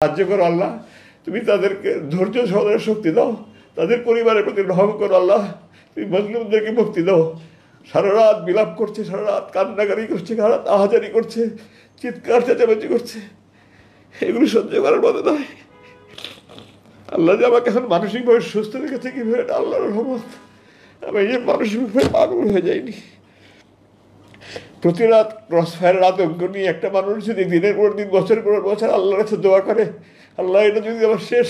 সাহায্য করো আল্লাহ, তুমি তাদেরকে ধৈর্য সহনের শক্তি দাও, তাদের পরিবারের প্রতি রহম করো আল্লাহ, তুমি মজলুমদেরকে মুক্তি দাও। সারা রাত বিলাপ করছে, সারা রাত কান্নাকারি করছে, সারা রাত আহাজারি করছে, চিৎকার চেঁচামেচি করছে, এগুলো সহ্য করার মতো নয়। আল্লাহ যে আমাকে এখন মানসিকভাবে সুস্থ রেখেছে কিভাবে, এটা আল্লাহর রহমত। আমি এই যে মানসিকভাবে পাগল হয়ে যাইনি। প্রতি রাত ক্রস ফায়ারের আতঙ্ক নিয়ে একটা মানুষ যদি দিনের পর দিন বছরের পর বছর আল্লাহর কাছে দোয়া করে, আল্লাহ এটা যদি আমার শেষ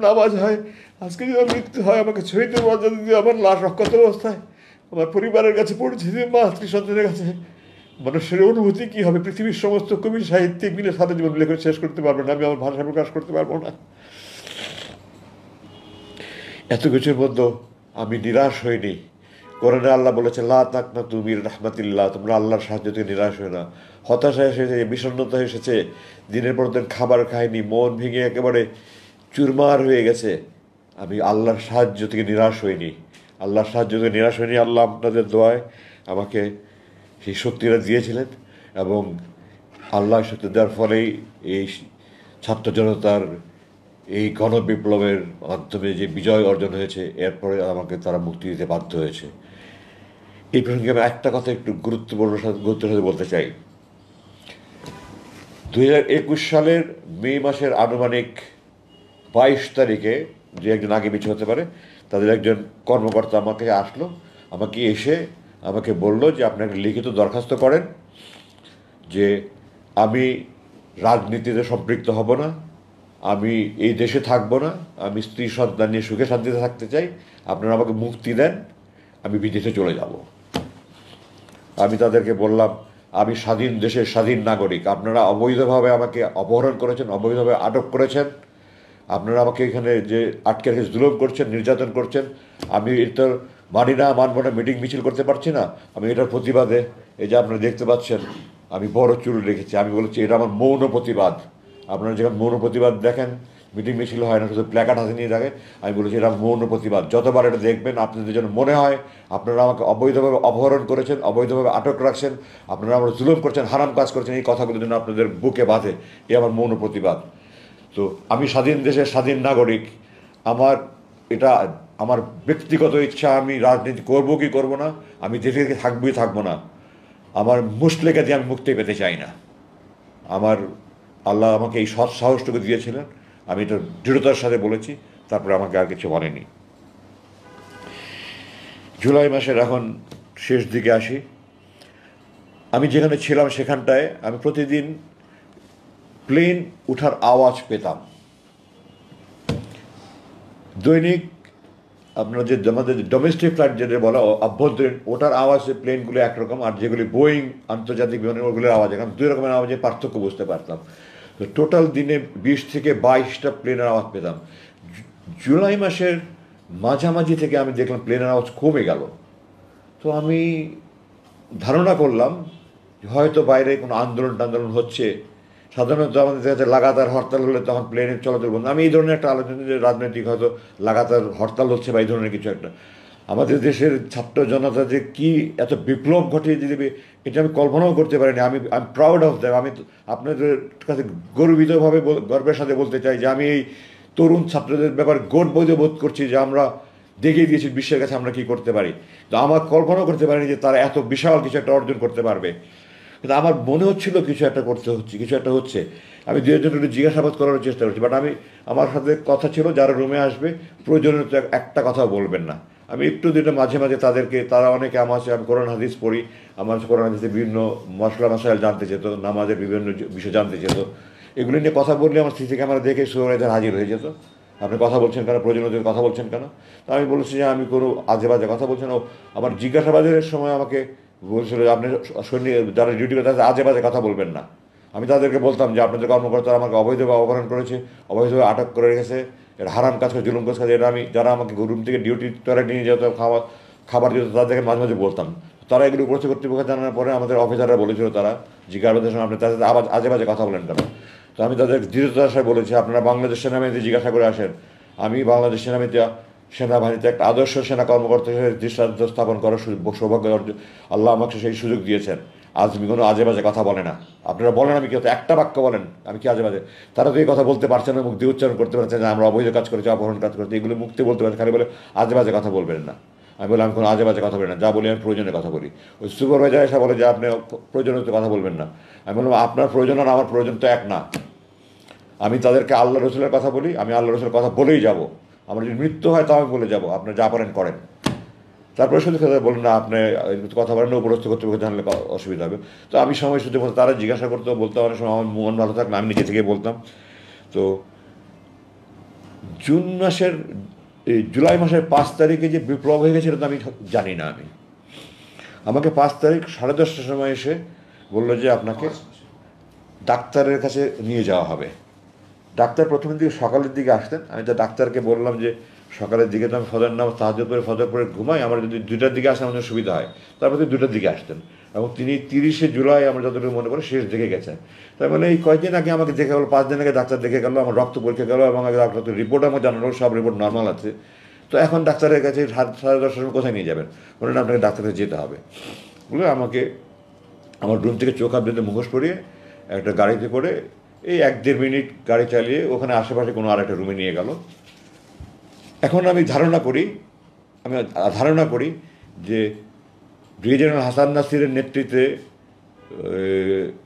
নামাজ হয়, আজকে যদি আমার মৃত্যু হয়, আমাকে শহীদ মর্যাদা যদি আমার লাশ রক্ষত অবস্থায় আমার পরিবারের কাছে পড়ছে, মা স্ত্রী সন্তানের কাছে, মানুষের অনুভূতি কী হবে? পৃথিবীর সমস্ত কবি সাহিত্যিক মিলে সারা জীবন লেখে শেষ করতে পারবো না, আমি আমার ভাষা প্রকাশ করতে পারবো না। এত কিছুর মধ্যে আমি নিরাশ হইনি। কোরআনে আল্লাহ বলেছে, লা তাকনাতু মির রাহমাতিল্লাহ, তোমরা আল্লাহর সাহায্য থেকে নিরাশ হয়ে না। হতাশা এসেছে, বিষণ্ণতা এসেছে, দিনের পর দিন খাবার খাইনি, মন ভেঙে একেবারে চুরমার হয়ে গেছে, আমি আল্লাহর সাহায্য থেকে নিরাশ হইনি। আল্লাহর সাহায্য থেকে নিরাশ হইনি। আল্লাহ আপনাদের দোয়ায় আমাকে সেই শক্তিটা দিয়েছিলেন, এবং আল্লাহ শক্তি দেওয়ার ফলেই এই ছাত্র জনতার এই গণবিপ্লবের মাধ্যমে যে বিজয় অর্জন হয়েছে, এরপরে আমাকে তারা মুক্তি দিতে বাধ্য হয়েছে। এই প্রসঙ্গে আমি একটা কথা একটু গুরুত্বের সাথে বলতে চাই। 2021 সালের মে মাসের আনুমানিক 22 তারিখে, যে একজন আগে পিছু হতে পারে, তাদের একজন কর্মকর্তা আমাকে আসলো, আমাকে এসে আমাকে বলল যে আপনি একটা লিখিত দরখাস্ত করেন যে আমি রাজনীতিতে সম্পৃক্ত হব না, আমি এই দেশে থাকবো না, আমি স্ত্রী সন্তান নিয়ে সুখে শান্তিতে থাকতে চাই, আপনারা আমাকে মুক্তি দেন, আমি বিদেশে চলে যাব। আমি তাদেরকে বললাম, আমি স্বাধীন দেশের স্বাধীন নাগরিক, আপনারা অবৈধভাবে আমাকে অপহরণ করেছেন, অবৈধভাবে আটক করেছেন, আপনারা আমাকে এখানে যে আটকে রেখে জুলুম করছেন, নির্যাতন করছেন, আমি এটা মানি না, মানব না, মিটিং মিছিল করতে পারছি না। আমি এটার প্রতিবাদে, এই যে আপনারা দেখতে পাচ্ছেন আমি বড় চুল রেখেছি, আমি বলেছি এটা আমার মৌন প্রতিবাদ। আপনারা যখন মৌন প্রতিবাদ দেখেন, মিটিং মিছিল হয় না, শুধু প্ল্যাকার্ড হাতে নিয়ে দেখেন, আমি বলেছি এটা মৌন প্রতিবাদ। যতবার এটা দেখবেন আপনাদের যেন মনে হয় আপনারা আমাকে অবৈধভাবে অপহরণ করেছেন, অবৈধভাবে আটক রাখছেন, আপনারা আমার জুলুম করছেন, হারাম কাজ করছেন, এই কথাগুলো যেন আপনাদের বুকে বাঁধে, এই আমার মৌন প্রতিবাদ। তো আমি স্বাধীন দেশের স্বাধীন নাগরিক, আমার এটা আমার ব্যক্তিগত ইচ্ছা, আমি রাজনীতি করবো কি করবো না, আমি দেশে থাকবোই থাকবো না, আমার মুসলেখা দিয়ে আমি মুক্তি পেতে চাই না। আমার আল্লাহ আমাকে এই সৎ সাহসটুকু দিয়েছিলেন, আমি এটা দৃঢ়তার সাথে বলেছি, তারপরে আমাকে আর কিছু বলেনি। জুলাই মাসের এখন শেষ দিকে আসি। আমি যেখানে ছিলাম সেখানটায় আমি প্রতিদিন প্লেন উঠার আওয়াজ পেতাম। দৈনিক আপনার যে আমাদের ডোমেস্টিক ফ্লাইট যেটা বলা অভ্যন্তরীণ, ওটার আওয়াজ প্লেনগুলো একরকম, আর যেগুলি বোয়িং আন্তর্জাতিক বিমানের ওগুলোর আওয়াজ এখন দুই রকমের আওয়াজে পার্থক্য বুঝতে পারতাম। তো টোটাল দিনে 20 থেকে 22টা প্লেনের আওয়াজ পেতাম। জুলাই মাসের মাঝামাঝি থেকে আমি দেখলাম প্লেনের আওয়াজ কমে গেল। তো আমি ধারণা করলাম হয়তো বাইরে কোনো আন্দোলন হচ্ছে। সাধারণত আমাদের দেখা যাচ্ছে লাগাতার হরতাল হলে তখন প্লেনের চলাচল বন্ধ। আমি এই ধরনের একটা আলোচনা, যে রাজনৈতিক হয়তো লাগাতার হরতাল হচ্ছে বা এই ধরনের কিছু একটা। আমাদের দেশের ছাত্র জনতা যে কী এত বিপ্লব ঘটিয়ে দেবে, এটা আমি কল্পনাও করতে পারিনি। আমি প্রাউড অফ দ্যাম। আমি আপনাদের কাছে গর্বিতভাবে গর্বের সাথে বলতে চাই যে আমি এই তরুণ ছাত্রদের ব্যাপারে গর্ববোধ বোধ করছি যে আমরা দেখিয়ে দিয়েছি বিশ্বের কাছে আমরা কী করতে পারি। তো আমার কল্পনাও করতে পারিনি যে তারা এত বিশাল কিছু একটা অর্জন করতে পারবে। কিন্তু আমার মনে হচ্ছিল কিছু একটা করতে হচ্ছে, কিছু একটা হচ্ছে। আমি দু একজন একটু জিজ্ঞাসাবাদ করার চেষ্টা করছি, বাট আমি আমার সাথে কথা ছিল যারা রুমে আসবে প্রয়োজনীয় একটা কথাও বলবেন না। আমি একটু দুটো মাঝে মাঝে তাদেরকে, তারা অনেকে আমার আমি কোরআন হাদিস পড়ি, আমার কোরআন হাদিসে বিভিন্ন মশলা মশাইল জানতে চেত, নামাজের বিভিন্ন বিষয় জানতে চেত। এগুলো নিয়ে কথা বললে আমার সিসি ক্যামেরা দেখে সুরাইদার হাজির হয়ে যেত। আপনি কথা বলছেন কেন, প্রয়োজনীয় কথা বলছেন কেন? তা আমি বলেছি যে আমি কোনো আজে বাজে কথা বলছেন। ও আমার জিজ্ঞাসাবাদের সময় আমাকে বলছিল যে আপনি সৈনিক যারা ডিউটি করে তাদের আজে বাজে কথা বলবেন না। আমি তাদেরকে বলতাম যে আপনাদের কর্মকর্তারা আমাকে অবৈধভাবে অপহরণ করেছে, অবৈধভাবে আটক করে রেখেছে, এটা হারাম কাজ করে, জুলুম কাজ করে। এটা আমি যারা আমাকে রুম থেকে ডিউটি করে নিয়ে যেত, খাবার দিত, তাদেরকে মাঝে মাঝে বলতাম। তারা এগুলো উপস্থিত কর্তৃপক্ষ জানানোর পরে আমাদের অফিসাররা বলেছিল, তারা জিজ্ঞাসাবাদের সময় আপনি তাদের আজে বাজে কথা বলেন কেন? তো আমি তাদের দৃঢ়তার সাথে বলেছি আপনারা বাংলাদেশ সেনাবাহিনীতে জিজ্ঞাসা করে আসেন। আমি বাংলাদেশ সেনাবাহিনীতে একটা আদর্শ সেনা কর্মকর্তা হিসেবে দৃষ্টান্ত স্থাপন করার সৌভাগ্য আল্লাহ আমাকে সেই সুযোগ দিয়েছেন। আজমি কোনো আজে বাজে কথা বলে না। আপনারা বলেন আমি কি হতো একটা বাক্য বলেন আমি কি আজে বাজে, তারা তো এই কথা বলতে পারছে না, মুখ দিয়ে উচ্চারণ করতে পারছে যে আমরা অবৈধ কাজ করেছি, অপহরণ কাজ করেছি, এগুলো মুক্তি বলতে পারছে, খালি বলে আজে বাজে কথা বলবেন না। আমি বলি আমি কোনো আজে বাজে কথা বলি না, যা বলি আমি প্রয়োজনে কথা বলি। ওই সুপারভাইজার এসে বলে যে আপনি প্রয়োজনে তো কথা বলবেন না। আমি বললাম আপনার প্রয়োজন আর আমার প্রয়োজন তো এক না। আমি তাদেরকে আল্লাহ রসুলের কথা বলি, আমি আল্লাহ রসুলের কথা বলেই যাব। আমার যদি মৃত্যু হয় তাও আমি বলে যাব, আপনার যা পারেন করেন। তারপরে শুধু বললেন না আপনি কথা বলেন না, উপরস্থ কর্তৃপক্ষ জানলে অসুবিধা হবে। তো আমি সময় শুধু বলতে, তারা জিজ্ঞাসা করতো, বলতাম, অনেক সময় আমার মন ভালো থাকলে আমি নিজে থেকে বলতাম। তো জুলাই মাসের 5 তারিখে যে বিপ্লব হয়ে গেছে এটা তো আমি জানি না। আমাকে 5 তারিখ 10:30টার সময় এসে বললো যে আপনাকে ডাক্তারের কাছে নিয়ে যাওয়া হবে। ডাক্তার প্রথমের দিকে সকালের দিকে আসতেন। আমি তো ডাক্তারকে বললাম যে সকালের দিকে তো আমি ফজর নামাজ তাহাজ্জুদ পড়ে ফজর পরে ঘুমাই, আমার যদি 2টার দিকে আসেন আমাদের সুবিধা হয়। তারপর 2টার দিকে আসতেন এবং তিনি 30শে জুলাই আমার যতটুকু মনে পড়ে শেষ দেখে গেছেন। তার মানে এই কয়েকদিন আগে আমাকে দেখে গেলো, 5 দিন আগে ডাক্তার দেখে গেলো, আমার রক্ত পরীক্ষা গেলো এবং ডাক্তার রিপোর্ট আমার জানালো সব রিপোর্ট নর্মাল আছে। তো এখন ডাক্তারের কাছে 10:30টার সময় কোথায় নিয়ে যাবেন, বলেন আপনাকে ডাক্তারের যেতে হবে। বলে আমাকে আমার রুম থেকে চোখ হাত বেঁধে মুখোশ পরিয়ে একটা গাড়িতে করে এই 1-1.5 মিনিট গাড়ি চালিয়ে ওখানে আশেপাশে কোনো আর একটা রুমে নিয়ে গেল। এখন আমি ধারণা করি যে ব্রিগেডিয়ার জেনারেল হাসান নাসিরের নেতৃত্বে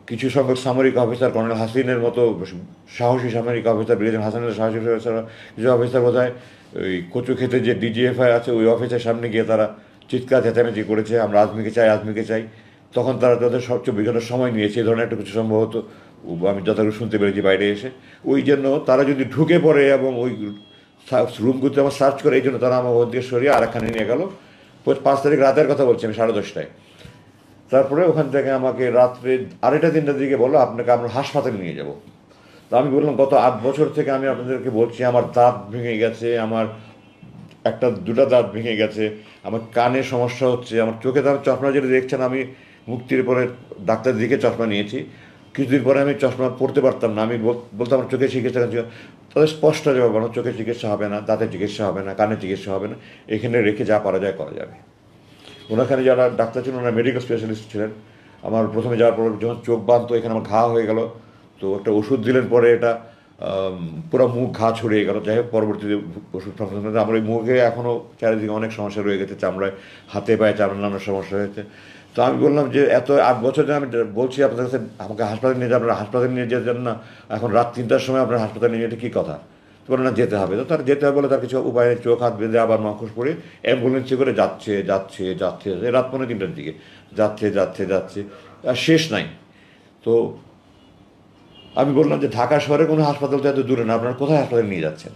কিছু সংখ্যক সামরিক অফিসার, কর্নেল হাসিনের মতো সাহসী সামরিক অফিসার, ব্রিগেডিয়ার হাসানের সাহসী অফিসার, কিছু অফিসার বোধহয় ওই কচু খেতে যে ডিজিএফআই আছে ওই অফিসের সামনে গিয়ে তারা চিৎকার চেঁচামেচি করেছে, আমরা আজমিকে চাই, আজমিকে চাই। তখন তারা তাদের সবচেয়ে বিগত সময় নিয়েছে, এই ধরনের একটা কিছু সম্ভবত আমি যতটুকু শুনতে পেরেছি বাইরে এসে। ওই জন্য তারা যদি ঢুকে পড়ে এবং ওই রুমগুলোতে আমার সার্চ করে, এই জন্য তারা আমার ওর দিকে সরিয়ে আরেকখানে নিয়ে গেল। 5 তারিখ রাতের কথা বলছি আমি, 10:30টায়। তারপরে ওখান থেকে আমাকে রাত্রে 2:30-3টার দিকে বললো আপনাকে আমরা হাসপাতালে নিয়ে যাব। তো আমি বললাম গত 8 বছর থেকে আমি আপনাদেরকে বলছি আমার দাঁত ভেঙে গেছে, আমার 1-2টা দাঁত ভেঙে গেছে, আমার কানে সমস্যা হচ্ছে, আমার চোখে তার চশমা যেটা দেখছেন আমি মুক্তির পরে ডাক্তার দিকে চশমা নিয়েছি, কিছুদিন পরে আমি চশমা পড়তে পারতাম না। আমি বলতাম আমার চোখের চিকিৎসা, তাদের স্পষ্ট জবাব, আমার চোখের চিকিৎসা হবে না, দাঁতের চিকিৎসা হবে না, কানের চিকিৎসা হবে না, এখানে রেখে যা করা যায় করা যাবে। ওনাখানে যারা ডাক্তার ছিলেন ওনারা মেডিকেল স্পেশালিস্ট ছিলেন। আমার প্রথমে যাওয়ার পর যখন চোখ বাঁধতো এখানে আমার ঘা হয়ে গেল, তো একটা ওষুধ দিলেন, পরে এটা পুরো মুখ ঘা ছড়িয়ে গেল। যাই হোক পরবর্তীতে ওষুধ সংক্রান্ত আমার ওই মুখে এখনও চারিদিকে অনেক সমস্যা রয়ে গেছে, চামড়ায়, হাতে পায়ে চামড়া নানা সমস্যা হয়েছে। তো আমি বললাম যে এত 8 বছর ধরে আমি বলছি আপনাদের কাছে আমাকে হাসপাতালে নিয়ে যান, আপনারা হাসপাতালে নিয়ে যেতেন না, এখন রাত 3টার সময় আপনার হাসপাতালে নিয়ে যেতে কী কথা? তো বলে না যেতে হবে। তো তার যেতে হবে বলে তার কিছু উপায় নেই, চোখ হাত বেঁধে আবার মুখোশ পরে অ্যাম্বুলেন্সে করে যাচ্ছে যাচ্ছে যাচ্ছে রাত 2:45টার দিকে যাচ্ছে যাচ্ছে যাচ্ছে, আর শেষ নাই। তো আমি বললাম যে ঢাকা শহরে কোনো হাসপাতাল তো এত দূরে না, আপনারা কোথায় হাসপাতালে নিয়ে যাচ্ছেন?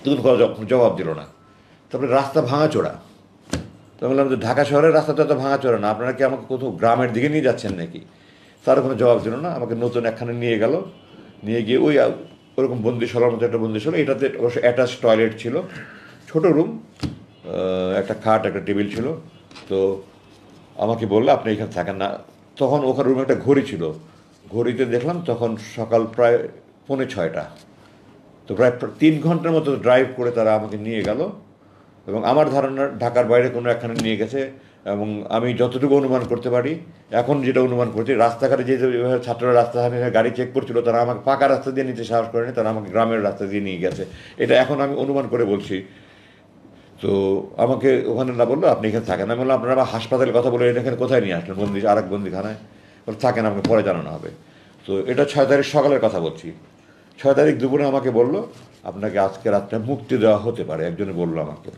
তখন কোনো জবাব দিল না। তারপরে রাস্তা ভাঙাচোরা। তো বললাম যে ঢাকা শহরের রাস্তা তো এত ভাঙাচোরা না, আপনারা কি আমাকে কোথাও গ্রামের দিকে নিয়ে যাচ্ছেন নাকি? তারও কোনো জবাব দিল না। আমাকে নতুন একখানে নিয়ে গেল, নিয়ে গিয়ে ওই ওরকম বন্দিশালার মতো একটা বন্দিশালা, এটাতে অবশ্য অ্যাটাচ টয়লেট ছিল, ছোটো রুম, একটা খাট একটা টেবিল ছিল। তো আমাকে বললো আপনি এখানে থাকেন না। তখন ওখানে রুমে একটা ঘড়ি ছিল, ঘড়িতে দেখলাম তখন সকাল প্রায় 5:45। তো প্রায় 3 ঘন্টার মতো ড্রাইভ করে তারা আমাকে নিয়ে গেল এবং আমার ধারণা ঢাকার বাইরে কোনো একখানে নিয়ে গেছে। এবং আমি যতটুকু অনুমান করতে পারি, এখন যেটা অনুমান করছি, রাস্তাঘাটে যে ছাত্ররা রাস্তাঘাটে গাড়ি চেক করছিল তারা আমাকে পাকা রাস্তা দিয়ে নিতে সাহস করেনি, তারা আমাকে গ্রামের রাস্তা দিয়ে নিয়ে গেছে। এটা এখন আমি অনুমান করে বলছি। তো আমাকে ওখানে না বললো আপনি এখানে থাকেন। আমি বললাম আপনারা হাসপাতালের কথা বলে এখানে কোথায় নিয়ে আসলেন, আরেক বন্দিখানায়? বলে থাকেন, আমাকে পরে জানানো হবে। তো এটা 6 তারিখ সকালের কথা বলছি। 6 তারিখ দুপুরে আমাকে বললো আপনাকে আজকে রাত্রে মুক্তি দেওয়া হতে পারে। একজনে বললো আমাকে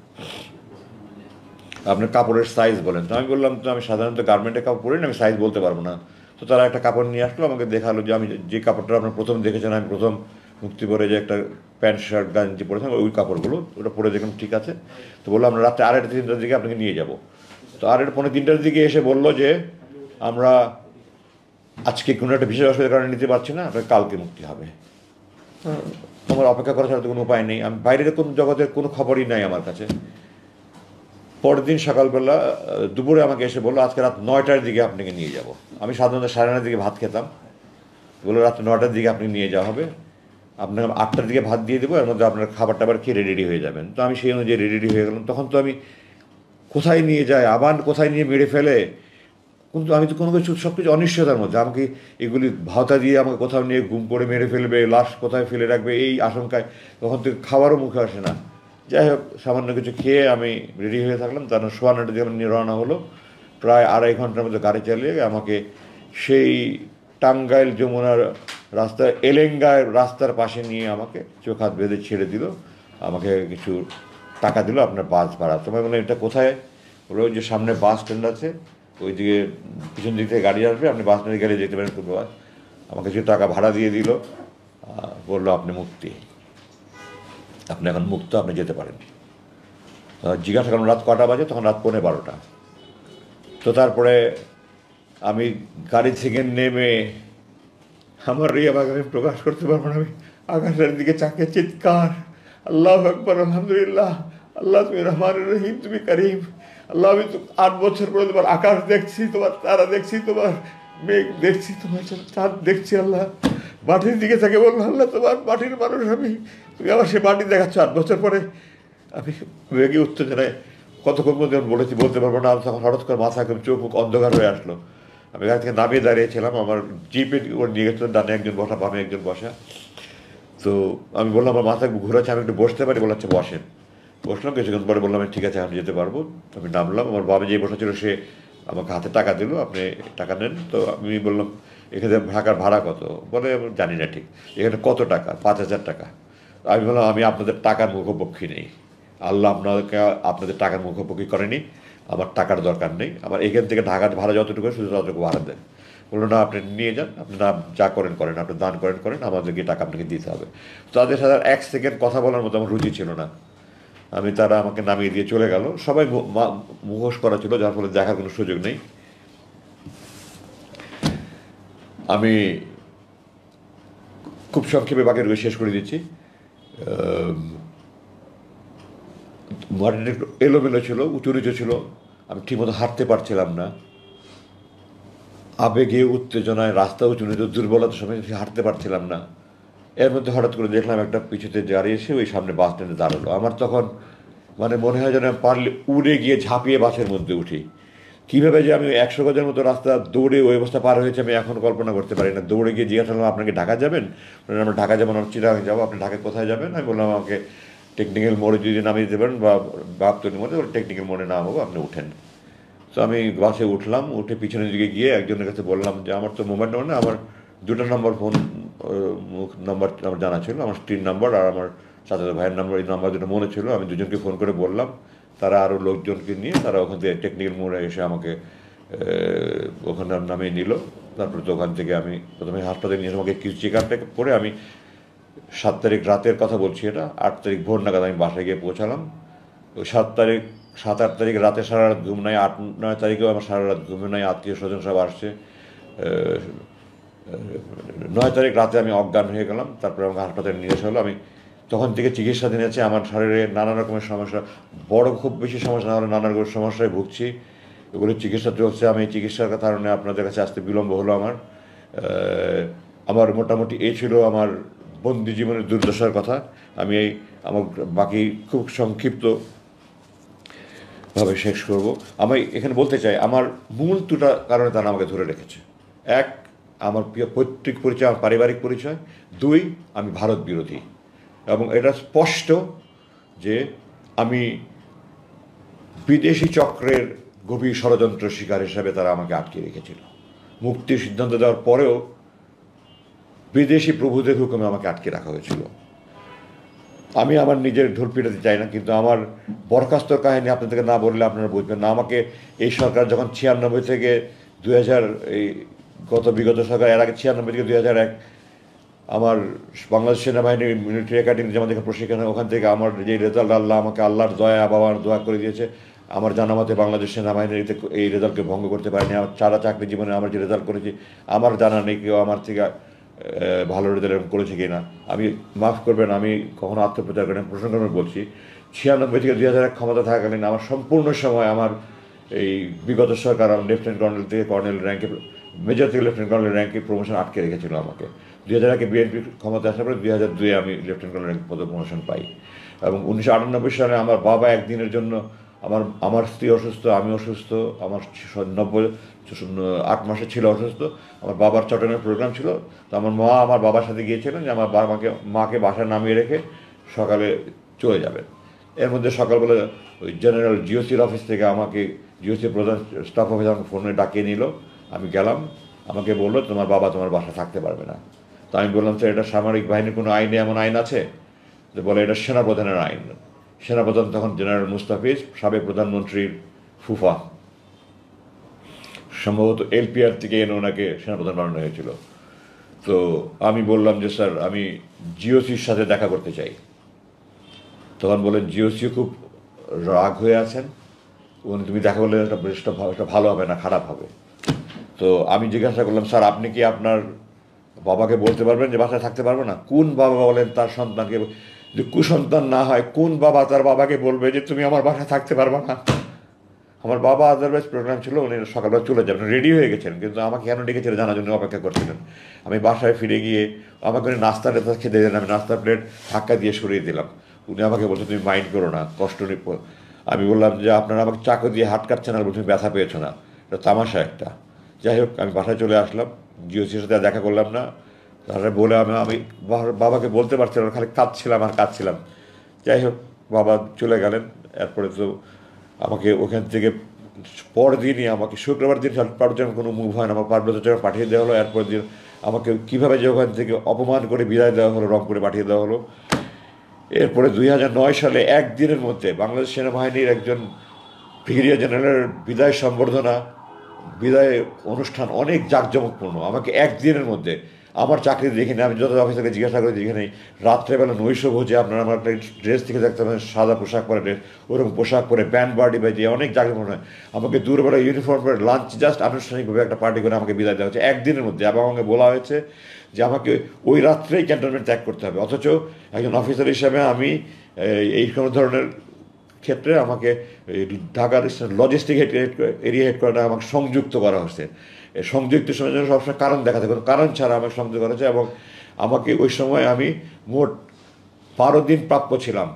আপনার কাপড়ের সাইজ বলেন। তো আমি বললাম তো আমি সাধারণত গার্মেন্টের কাপড় পরি না, আমি সাইজ বলতে পারবো না। তো তারা একটা কাপড় নিয়ে আসলো, আমাকে দেখালো যে আমি যে কাপড়টা আপনার প্রথম দেখেছেন, আমি প্রথম মুক্তি পরে যে একটা প্যান্ট শার্ট গাঞ্জি পরেছিলাম ওই কাপড়গুলো, ওটা পরে দেখলাম ঠিক আছে। তো বললো আমরা রাত্রে 2:30-3টার দিকে আপনাকে নিয়ে যাব। তো 2:30-3টার দিকে এসে বললো যে আমরা আজকে কোনো একটা বিশেষ অসুবিধার কারণে নিতে পারছি না, আপনার কালকে মুক্তি হবে। আমার অপেক্ষা করা ছাড়া তো কোনো উপায় নেই, আমি বাইরের কোনো জগতের কোনো খবরই নাই আমার কাছে। পরের দিন সকালবেলা দুপুরে আমাকে এসে বললো আজকে রাত 9টার দিকে আপনাকে নিয়ে যাব। আমি সাধারণত 9:30 দিকে ভাত খেতাম, বললো রাত 9টার দিকে আপনি নিয়ে যাওয়া হবে, আপনার 8টার দিকে ভাত দিয়ে দেবো, এর মধ্যে আপনার খাবার টাবার খেয়ে রেডি হয়ে যাবেন। তো আমি সেই অনুযায়ী রেডি হয়ে গেলাম। তখন তো আমি কোথায় নিয়ে যায়, আবার কোথায় নিয়ে মেরে ফেলে কিন্তু আমি তো কোনো কিছু সব কিছু অনিশ্চয়তার মধ্যে। আমাকে এগুলি ভাওতা দিয়ে আমাকে কোথাও নিয়ে গুম করে মেরে ফেলবে, লাশ কোথায় ফেলে রাখবে, এই আশঙ্কায় তখন থেকে খাবারও মুখে আসে না। যাই হোক, সামান্য কিছু খেয়ে আমি রেডি হয়ে থাকলাম, তারপর সোয়ানাটা দিয়ে নিয়ে রওনা হলো। প্রায় 2.5 ঘন্টার মধ্যে গাড়ি চালিয়ে আমাকে সেই টাঙ্গাইল যমুনার রাস্তা এলেঙ্গায় রাস্তার পাশে নিয়ে আমাকে চোখ হাত বেঁধে ছেড়ে দিল। আমাকে কিছু টাকা দিল আপনার বাস ভাড়া। তোমায় বললাম এটা কোথায়? বললো ওই যে সামনে বাস স্ট্যান্ড আছে, ওই দিকে পিছন দিক থেকে গাড়ি আসবে, আপনি বাস স্ট্যান্ডে গেলে যেতে পারেন বাস। আমাকে কিছু টাকা ভাড়া দিয়ে দিল, বললো আপনি মুক্তি, আপনি এখন মুক্ত, আপনি যেতে পারেন। জিজ্ঞাসা করলাম রাত কটা বাজে? তখন রাত 11:15। তো তারপরে আমি গাড়ি থেকে নেমে আমার রিয়াবাগ আমি প্রকাশ করতে পারবো না। আমি আকাশের দিকে চাকে চিৎকার, আল্লাহ আকবর, আলহামদুলিল্লাহ, আল্লাহ তুমি রহমান রহিম, তুমি করিম। আল্লাহ আমি তো 8 বছর পরে তোমার আকাশ দেখছি, তোমার তারা দেখছি, তোমার মেঘ দেখছি, তোমার চাঁদ দেখছি। আল্লাহ মাটির দিকে থাকে বললো, আল্লাহ তোমার মাটির মানুষ আমি, তুমি আবার সে মাটি দেখাচ্ছ 8 বছর পরে। আমি মেঘে উত্তেজনায় কতক্ষণ মধ্যে বলতে পারবো না। তখন হঠাৎ করে মাথা একদম চোখ মুখ অন্ধকার হয়ে আসলো। আমি গাড়ি থেকে নামিয়ে দাঁড়িয়েছিলাম, আমার জিপে ওর নিয়ে গেছিলো, ডানে একজন বসা, বামে একজন বসা। তো আমি বললাম আমার মাথা ঘুরাচ্ছে, আমি একটু বসতে পারি? বলাচ্ছে বসেন। বসলাম, কিছুক্ষণ পরে বললাম ঠিক আছে আমি যেতে পারবো। আমি নামলাম, আমার বাবা যে বসা ছিল সে আমাকে হাতে টাকা দিল, আপনি টাকা নেন। তো আমি বললাম এখানে ঢাকার ভাড়া কত? বলে আমি জানি না ঠিক। এখানে কত টাকা? 5,000 টাকা। আমি বললাম আমি আপনাদের টাকার মুখোপক্ষী নেই, আল্লাহ আপনাদের টাকার মুখোপক্ষী করেনি, আমার টাকার দরকার নেই, আমার এখান থেকে ঢাকার ভাড়া যতটুকু শুধু ততটুকু ভাড়া দেন। বললো না আপনি নিয়ে যান, আপনি না যা করেন করেন, আপনি দান করেন, আমাদেরকে টাকা আপনাকে দিতে হবে। তাদের সাথে 1 সেকেন্ড কথা বলার মতো আমার রুচি ছিল না। তারা আমাকে নামিয়ে দিয়ে চলে গেল। সবাই মুখোশ করা ছিল, যার ফলে দেখার কোনো সুযোগ নেই। আমি খুব সংক্ষেপে বাকি শেষ করে দিচ্ছি। মাটিটা একটু এলোমেলো ছিল, উঁচু নিচু ছিল, আমি ঠিকমতো হাঁটতে পারছিলাম না। আবেগে উত্তেজনায় রাস্তা উঁচু নিচু, দুর্বলতার সময় হাঁটতে পারছিলাম না। এর মধ্যে হঠাৎ করে দেখলাম একটা পিছুতে দাঁড়িয়ে এসে ওই সামনে বাস স্ট্যান্ডে দাঁড়ালো। আমার তখন মনে হয় যেন পারলে উড়ে গিয়ে ঝাঁপিয়ে বাসের মধ্যে উঠি। কীভাবে যে আমি 100 গজের মতো রাস্তা দৌড়ে ওই অবস্থা পার হয়েছে আমি এখন কল্পনা করতে পারি না। দৌড়ে গিয়ে জিজ্ঞাসা করলাম আপনাকে ঢাকা যাবেন? আমরা ঢাকা যাবো না, চিরাং যাবো। আপনি ঢাকায় কোথায় যাবেন? আমি বললাম আমাকে টেকনিক্যাল মোড়ে যদি নামিয়ে দিতে পারেন বা গাবতলী মোড়ে, টেকনিক্যাল মোড়ে নামাবো, আপনি উঠেন। তো আমি বাসে উঠলাম, উঠে পিছনের দিকে গিয়ে একজনের কাছে বললাম যে আমার তো মোবাইল নম্বর না, আমার 2টা নম্বর ফোন নাম্বার আমার জানা ছিল, আমার স্ত্রীর নাম্বার আর আমার চাচাতো ভাইয়ের নাম্বার, এই নাম্বার দুটো মনে ছিল। আমি দুজনকে ফোন করে বললাম, তারা আরও লোকজনকে নিয়ে তারা ওখান থেকে টেকনিক্যাল মোড়ে এসে আমাকে ওখানে নামিয়ে নিল। তারপরে তো ওখান থেকে আমি প্রথমে হাসপাতালে নিয়ে আমাকে কিছু চেক আপটা করে আমি 7 তারিখ রাতের কথা বলছি, এটা 8 তারিখ ভোর নাগাদ আমি বাসায় গিয়ে পৌঁছালাম। ওই 7 তারিখ 7-8 তারিখ রাতে সারা রাত ঘুম নাই, 8-9 তারিখেও আমার সারা রাত ঘুম নাই, আত্মীয় স্বজন সব আসছে। 9 তারিখ রাতে আমি অজ্ঞান হয়ে গেলাম। তারপরে আমাকে হাসপাতালে নিয়ে আসা হলো। আমি তখন থেকে চিকিৎসাধীন আছি। আমার শরীরে নানা রকমের সমস্যা, বড় খুব বেশি সমস্যা না হলে নানা রকমের সমস্যায় ভুগছি, এগুলোর চিকিৎসা চলছে। আমি এই চিকিৎসার কারণে আপনাদের কাছে আসতে বিলম্ব হলো আমার মোটামুটি এই ছিল আমার বন্দি জীবনের দুর্দশার কথা। আমি আমার বাকি খুব সংক্ষিপ্তভাবে শেষ করব। আমি এখানে বলতে চাই আমার মূল 2টা কারণে তারা আমাকে ধরে রেখেছে। 1, আমার পৈতৃক পরিচয়, আমার পারিবারিক পরিচয়। 2, আমি ভারত বিরোধী। এবং এটা স্পষ্ট যে আমি বিদেশি চক্রের গভীর ষড়যন্ত্র শিকার হিসাবে তারা আমাকে আটকে রেখেছিল। মুক্তির সিদ্ধান্ত দেওয়ার পরেও বিদেশি প্রভুদের হুকুমে আমাকে আটকে রাখা হয়েছিল। আমি আমার নিজের ঢোল পিটাতে চাই না, কিন্তু আমার বরখাস্তর কাহিনী আপনাদেরকে না বললে আপনারা বুঝবেন না। আমাকে এই সরকার যখন 96 থেকে 2000, এই বিগত সরকার, এর আগে 96 থেকে 2001 আমার বাংলাদেশ সেনাবাহিনীর মিলিটারি একাডেমি যেমন দেখে প্রশিক্ষণ, ওখান থেকে আমার যে রেজাল্ট, আল্লাহ আমাকে আল্লাহর দয়া বাবার দোয়া করে দিয়েছে। আমার জানা মতে বাংলাদেশ সেনাবাহিনীর এই রেজাল্টকে ভঙ্গ করতে পারেনি। আমার সারা চাকরি জীবনে আমার যে রেজাল্ট করেছি আমার জানা নেই কেউ আমার থেকে ভালো রেজাল্ট করেছে কি না। আমি মাফ করবেন, আমি কখনো আত্মপ্রচার করেন, প্রসঙ্গক্রমে বলছি 96 থেকে 2001 ক্ষমতা থাকাকালীন আমার সম্পূর্ণ সময় আমার এই বিগত সরকার আমার লেফটেন্যান্ট কর্নেল থেকে কর্নেল র্যাঙ্কে, মেজর থেকে লেফটেন্যান্ট কর্নেল র্যাঙ্কে প্রমোশন আটকে রেখেছিল আমাকে। 2001 বিএনপি ক্ষমতা আসার পরে 2002 আমি লেফটেন্যান্ট কর্নেল র্যাঙ্ক পদে প্রমোশন পাই। এবং 1998 সালে আমার বাবা একদিনের জন্য আমার আমার স্ত্রী অসুস্থ, আমি অসুস্থ, আমার 8 মাসের ছিল অসুস্থ, আমার বাবার চট্টগ্রামের প্রোগ্রাম ছিল। তো আমার মা আমার বাবার সাথে গিয়েছিলেন যে আমার মাকে বাসায় নামিয়ে রেখে সকালে চলে যাবেন। এর মধ্যে সকালবেলা ওই জেনারেল জিওসির অফিস থেকে আমাকে, জিওসির প্রধান স্টাফ অফিস আমাকে ফোনে ডাকিয়ে নিল। আমি গেলাম, আমাকে বললো তোমার বাবা তোমার বাসায় থাকতে পারবে না। তো আমি বললাম স্যার এটা সামরিক বাহিনীর কোনো আইনে এমন আইন আছে? তো বলে এটা সেনাপ্রধানের আইন। সেনাপ্রধান তখন জেনারেল মুস্তাফিজ, সাবেক প্রধানমন্ত্রীর ফুফা, সম্ভবত এলপিআর থেকে এনে ওনাকে সেনাপ্রধান বানানো হয়েছিল। তো আমি বললাম যে স্যার আমি জিওসির সাথে দেখা করতে চাই। তখন বলেন জিওসিও খুব রাগ হয়ে আছেন, তুমি দেখা করলে এটা ভালো হবে না, খারাপ হবে। তো আমি জিজ্ঞাসা করলাম স্যার আপনি কি আপনার বাবাকে বলতে পারবেন যে বাসায় থাকতে পারবো না? কোন বাবা বলেন তার সন্তানকে, যদি কুসন্তান না হয় কোন বাবা তার বাবাকে বলবে যে তুমি আমার বাসায় থাকতে পারবে না? আমার বাবা আদারওয়াইজ প্রোগ্রাম ছিল, উনি সকালবেলা চলে যাবেন, রেডি হয়ে গেছেন, কিন্তু আমাকে কেন ডেকেছিলেন জানার জন্য অপেক্ষা করছিলেন। আমি বাসায় ফিরে গিয়ে আমাকে উনি নাস্তা খেতে দিলেন, আমি নাস্তার প্লেট ধাক্কা দিয়ে সরিয়ে দিলাম। উনি আমাকে বলছে তুমি মাইন্ড করো না, কষ্ট নেই। আমি বললাম যে আপনারা আমাকে চাকু দিয়ে হাত কাটছেন আর তুমি ব্যথা পেয়েছো না, এটা তামাশা একটা। যাই হোক আমি বাসায় চলে আসলাম, জিওসির সাথে দেখা করলাম না। তাহলে বলে আমি বাবাকে বলতে পারছিলাম, খালি কাঁদছিলাম। যাই হোক বাবা চলে গেলেন। এরপরে তো আমাকে ওখান থেকে পরের দিনই আমাকে শুক্রবার দিন পারুজন কোনো মুভ হয় না, আমার পার্বত্য পাঠিয়ে দেওয়া হলো। এরপর দিন আমাকে কীভাবে যে ওখান থেকে অপমান করে বিদায় দেওয়া হলো, রংপুরে পাঠিয়ে দেওয়া হলো। এরপরে 2009 সালে একদিনের মধ্যে বাংলাদেশ সেনাবাহিনীর একজন ব্রিগেডিয়ার জেনারেলের বিদায় অনুষ্ঠান অনেক জাঁকজমকপূর্ণ। আমাকে একদিনের মধ্যে আমার চাকরি দেখিনি, আমি যত অফিসারকে জিজ্ঞাসা করে দেখে নেই, রাত্রেবেলা নৈশভোজে আপনারা আমার একটা ড্রেস থেকে দেখতে পাবেন, সাদা পোশাক পরে ড্রেস, ওরকম পোশাক পরে ব্যান্ড পার্টি বাজিয়ে অনেক জাঁকজমক হয়। আমাকে দূরবেলা ইউনিফর্ম পরে লাঞ্চ জাস্ট আনুষ্ঠানিকভাবে একটা পার্টি করে আমাকে বিদায় দেওয়া হচ্ছে একদিনের মধ্যে, এবং আমাকে বলা হয়েছে যে আমাকে ওই রাত্রেই ক্যান্টনমেন্ট ত্যাগ করতে হবে। অথচ একজন অফিসার হিসাবে আমি এই কোনো ধরনের ক্ষেত্রে আমাকে ঢাকার লজিস্টিক এরিয়া হেডকোয়ার্টার আমাকে সংযুক্ত করা হচ্ছে। সংযুক্তের সময় যেন সবসময় কারণ দেখাতে, কোনো কারণ ছাড়া আমাকে সংযুক্ত করা হয়েছে। এবং আমাকে ওই সময় আমি মোট 12 দিন প্রাপ্য ছিলাম,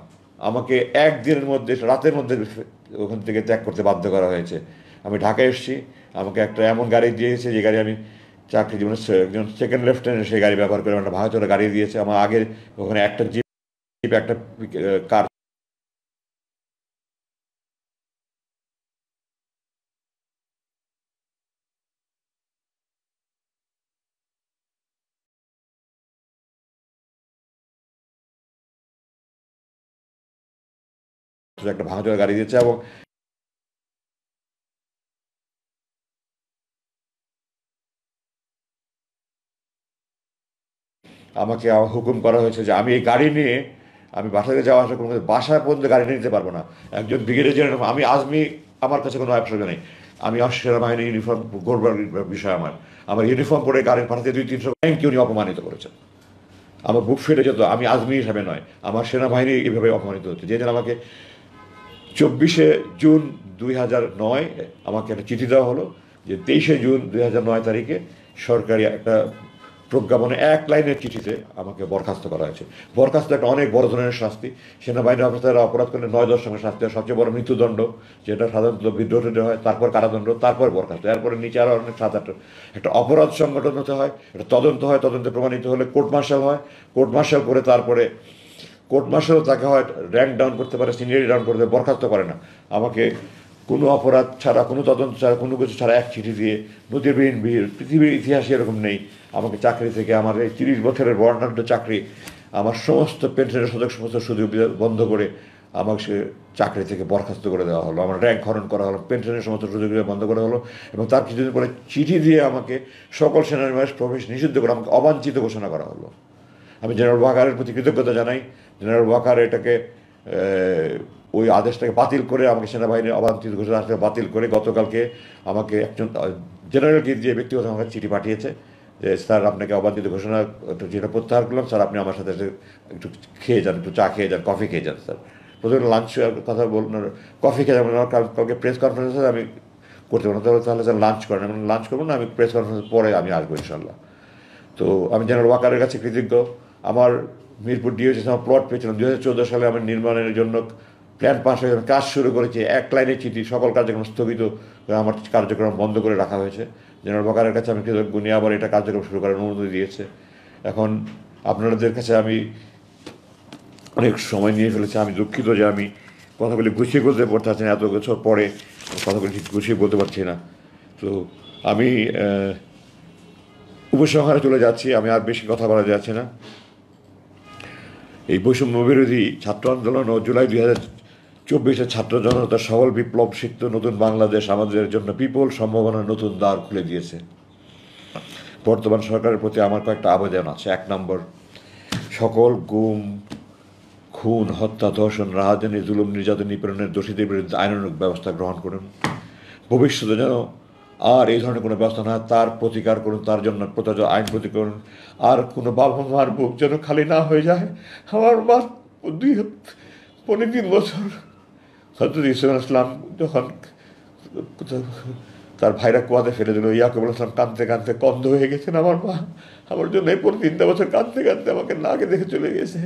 আমাকে একদিনের মধ্যে রাতের মধ্যে ওখান থেকে ত্যাগ করতে বাধ্য করা হয়েছে। আমি ঢাকায় এসেছি, আমাকে একটা এমন গাড়ি দিয়েছে যে গাড়ি আমি চাকরি জীবনে একজন সেকেন্ড লেফটেন্যান্ট সেই গাড়ি ব্যবহার করে একটা ভাঙাচোরা গাড়ি দিয়েছে। আমার আগের ওখানে একটা জিপ একটা কার একটা ভাঙাচোরা গাড়ি দিয়েছে। এবং আমাকে হুকুম করা হয়েছে যে আমি এই গাড়ি নিয়ে আমি বাসায় যাওয়া আসা কোনো বাসায় পর্যন্ত গাড়ি নিয়ে নিতে পারবো না। একজন ব্রিগেডিয়ার জেনারেল আমি আজমি, আমার কাছে কোনো অপশন নেই। আমি সেনাবাহিনী ইউনিফর্ম গড়বার বিষয় আমার আমার ইউনিফর্ম পরে গাড়ি পাঠাতে 200-300 ব্যাংকে উনি অপমানিত করেছেন। আমার বুক ফেটে যেত। আমি আজমি হিসাবে নয়, আমার সেনাবাহিনী এইভাবে অপমানিত হচ্ছে। যে আমাকে 24 জুন 2009 আমাকে একটা চিঠি দেওয়া হলো যে 23 জুন 2009 তারিখে সরকারি একটা প্রজ্ঞাপনে 1 লাইনের চিঠিতে আমাকে বরখাস্ত করা হয়েছে। বরখাস্ত একটা অনেক বড় ধরনের শাস্তি। সেনাবাহিনীর অফিসাররা অপরাধ করলে 9 দশকের শাস্তি হয়, সবচেয়ে বড় মৃত্যুদণ্ড, যেটা সাধারণত বিদ্রোহ হয়, তারপর কারাদণ্ড, তারপর বরখাস্ত, এরপরে নিচে আরও অনেক 7-8 একটা অপরাধ সংগঠন হতে হয়, একটা তদন্ত হয়, তদন্তে প্রমাণিত হলে কোর্ট মার্শাল হয়, কোর্ট মার্শাল করে তারপরে কোর্ট মার্শালও তাকে হয় র্যাঙ্ক ডাউন করতে পারে, সিনিয়রিটি ডাউন করতে পারে, বরখাস্ত করে না। আমাকে কোনো অপরাধ ছাড়া, কোনো তদন্ত ছাড়া, কোনো কিছু ছাড়া এক চিঠি দিয়ে, নজিরবিহীন ভিড়, পৃথিবীর ইতিহাসে এরকম নেই, আমাকে চাকরি থেকে, আমার এই 30 বছরের বর্ণাঢ্য চাকরি, আমার সমস্ত পেনশনের সমস্ত সুযোগ বন্ধ করে আমাকে সে চাকরি থেকে বরখাস্ত করে দেওয়া হলো। আমার র্যাঙ্ক হরণ করা হলো, পেনশনের সমস্ত সুযোগ বন্ধ করা হলো। এবং তার কিছুদিন পরে চিঠি দিয়ে আমাকে সকল সেনানিবাস প্রবেশ নিষিদ্ধ করে আমাকে অবাঞ্ছিত ঘোষণা করা হলো। আমি জেনারেল ওয়াকারের প্রতি কৃতজ্ঞতা জানাই। জেনারেল ওয়াকার এটাকে ওই আদেশটাকে বাতিল করে আমাকে সেনাবাহিনীর অবাঞ্ছিত ঘোষণা বাতিল করে গতকালকে আমাকে একজন জেনারেলকে দিয়ে ব্যক্তিগত আমাকে চিঠি পাঠিয়েছে যে স্যার আপনাকে অবাঞ্ছিত ঘোষণা যেটা প্রত্যাহার করলাম, স্যার আপনি আমার সাথে একটু খেয়ে যান, একটু চা খেয়ে যান, কফি খেয়ে যান। স্যার প্রথমে লাঞ্চ কথা বলুন, কফি খেয়ে যাবেন, কালকে প্রেস কনফারেন্সে আমি করতে পারবো না, তাহলে স্যার লাঞ্চ করেন। আমি লাঞ্চ করবো না, আমি প্রেস কনফারেন্স পরে আমি আসবো ইনশাল্লাহ। তো আমি জেনারেল ওয়াকারের কাছে কৃতজ্ঞ। আমার মিরপুর ডিওসি আমার প্লট পেয়েছিলাম 2014 সালে। আমার নির্মাণের জন্য প্ল্যান পাস হয়ে কাজ শুরু করেছে, এক লাইনে চিঠি, সকল কার্যক্রম স্থগিত করে আমার কার্যক্রম বন্ধ করে রাখা হয়েছে। জেনারেল ওয়াকারের কাছে আমি কৃতজ্ঞ, উনি আবার এটা কার্যক্রম শুরু করার অনুমতি দিয়েছে। এখন আপনাদের কাছে আমি অনেক সময় নিয়ে ফেলেছি, আমি দুঃখিত যে আমি কথাগুলি গুছিয়ে বলতে পারছি না, এত বছর পরে কথাগুলি ঠিক গুছিয়ে বলতে পারছি না। তো আমি উপসংহারে চলে যাচ্ছি, আমি আর বেশি কথা বলা যাচ্ছে না। এই বৈষম্য বিরোধী ছাত্র আন্দোলন ও জুলাই 2024 ছাত্র জনতার সবল বিপ্লব সিক্ত নতুন বাংলাদেশ আমাদের জন্য বিপুল সম্ভাবনার নতুন দ্বার খুলে দিয়েছে। বর্তমান সরকারের প্রতি আমার কয়েকটা আবেদন আছে। 1 নম্বর, সকল গুম, খুন, হত্যা, ধর্ষণ, রাহাজানি, জুলুম, নির্যাতন, নিপীড়নের দোষীদের বিরুদ্ধে আইনানুগ ব্যবস্থা গ্রহণ করুন। ভবিষ্যতে যেন আর এই ধরনের কোনো ব্যবস্থা না হয় তার প্রতিকার করুন, তার জন্য প্রযোজ্য আইন প্রতি করুন। আর কোনো বাবা মার বুক যেন খালি না হয়ে যায়। আমার মা 3 বছর হজরত ইসলাম ইসলাম যখন তার ভাইরা কুয়াতে ফেলে দিল, ইয়াকুব ইসলাম কাঁদতে কাঁদতে কন্ধ হয়ে গেছেন। আমার মা আমার জন্য এই 3 বছর কাঁদতে কাঁদতে আমাকে নাকে দেখে চলে গেছে।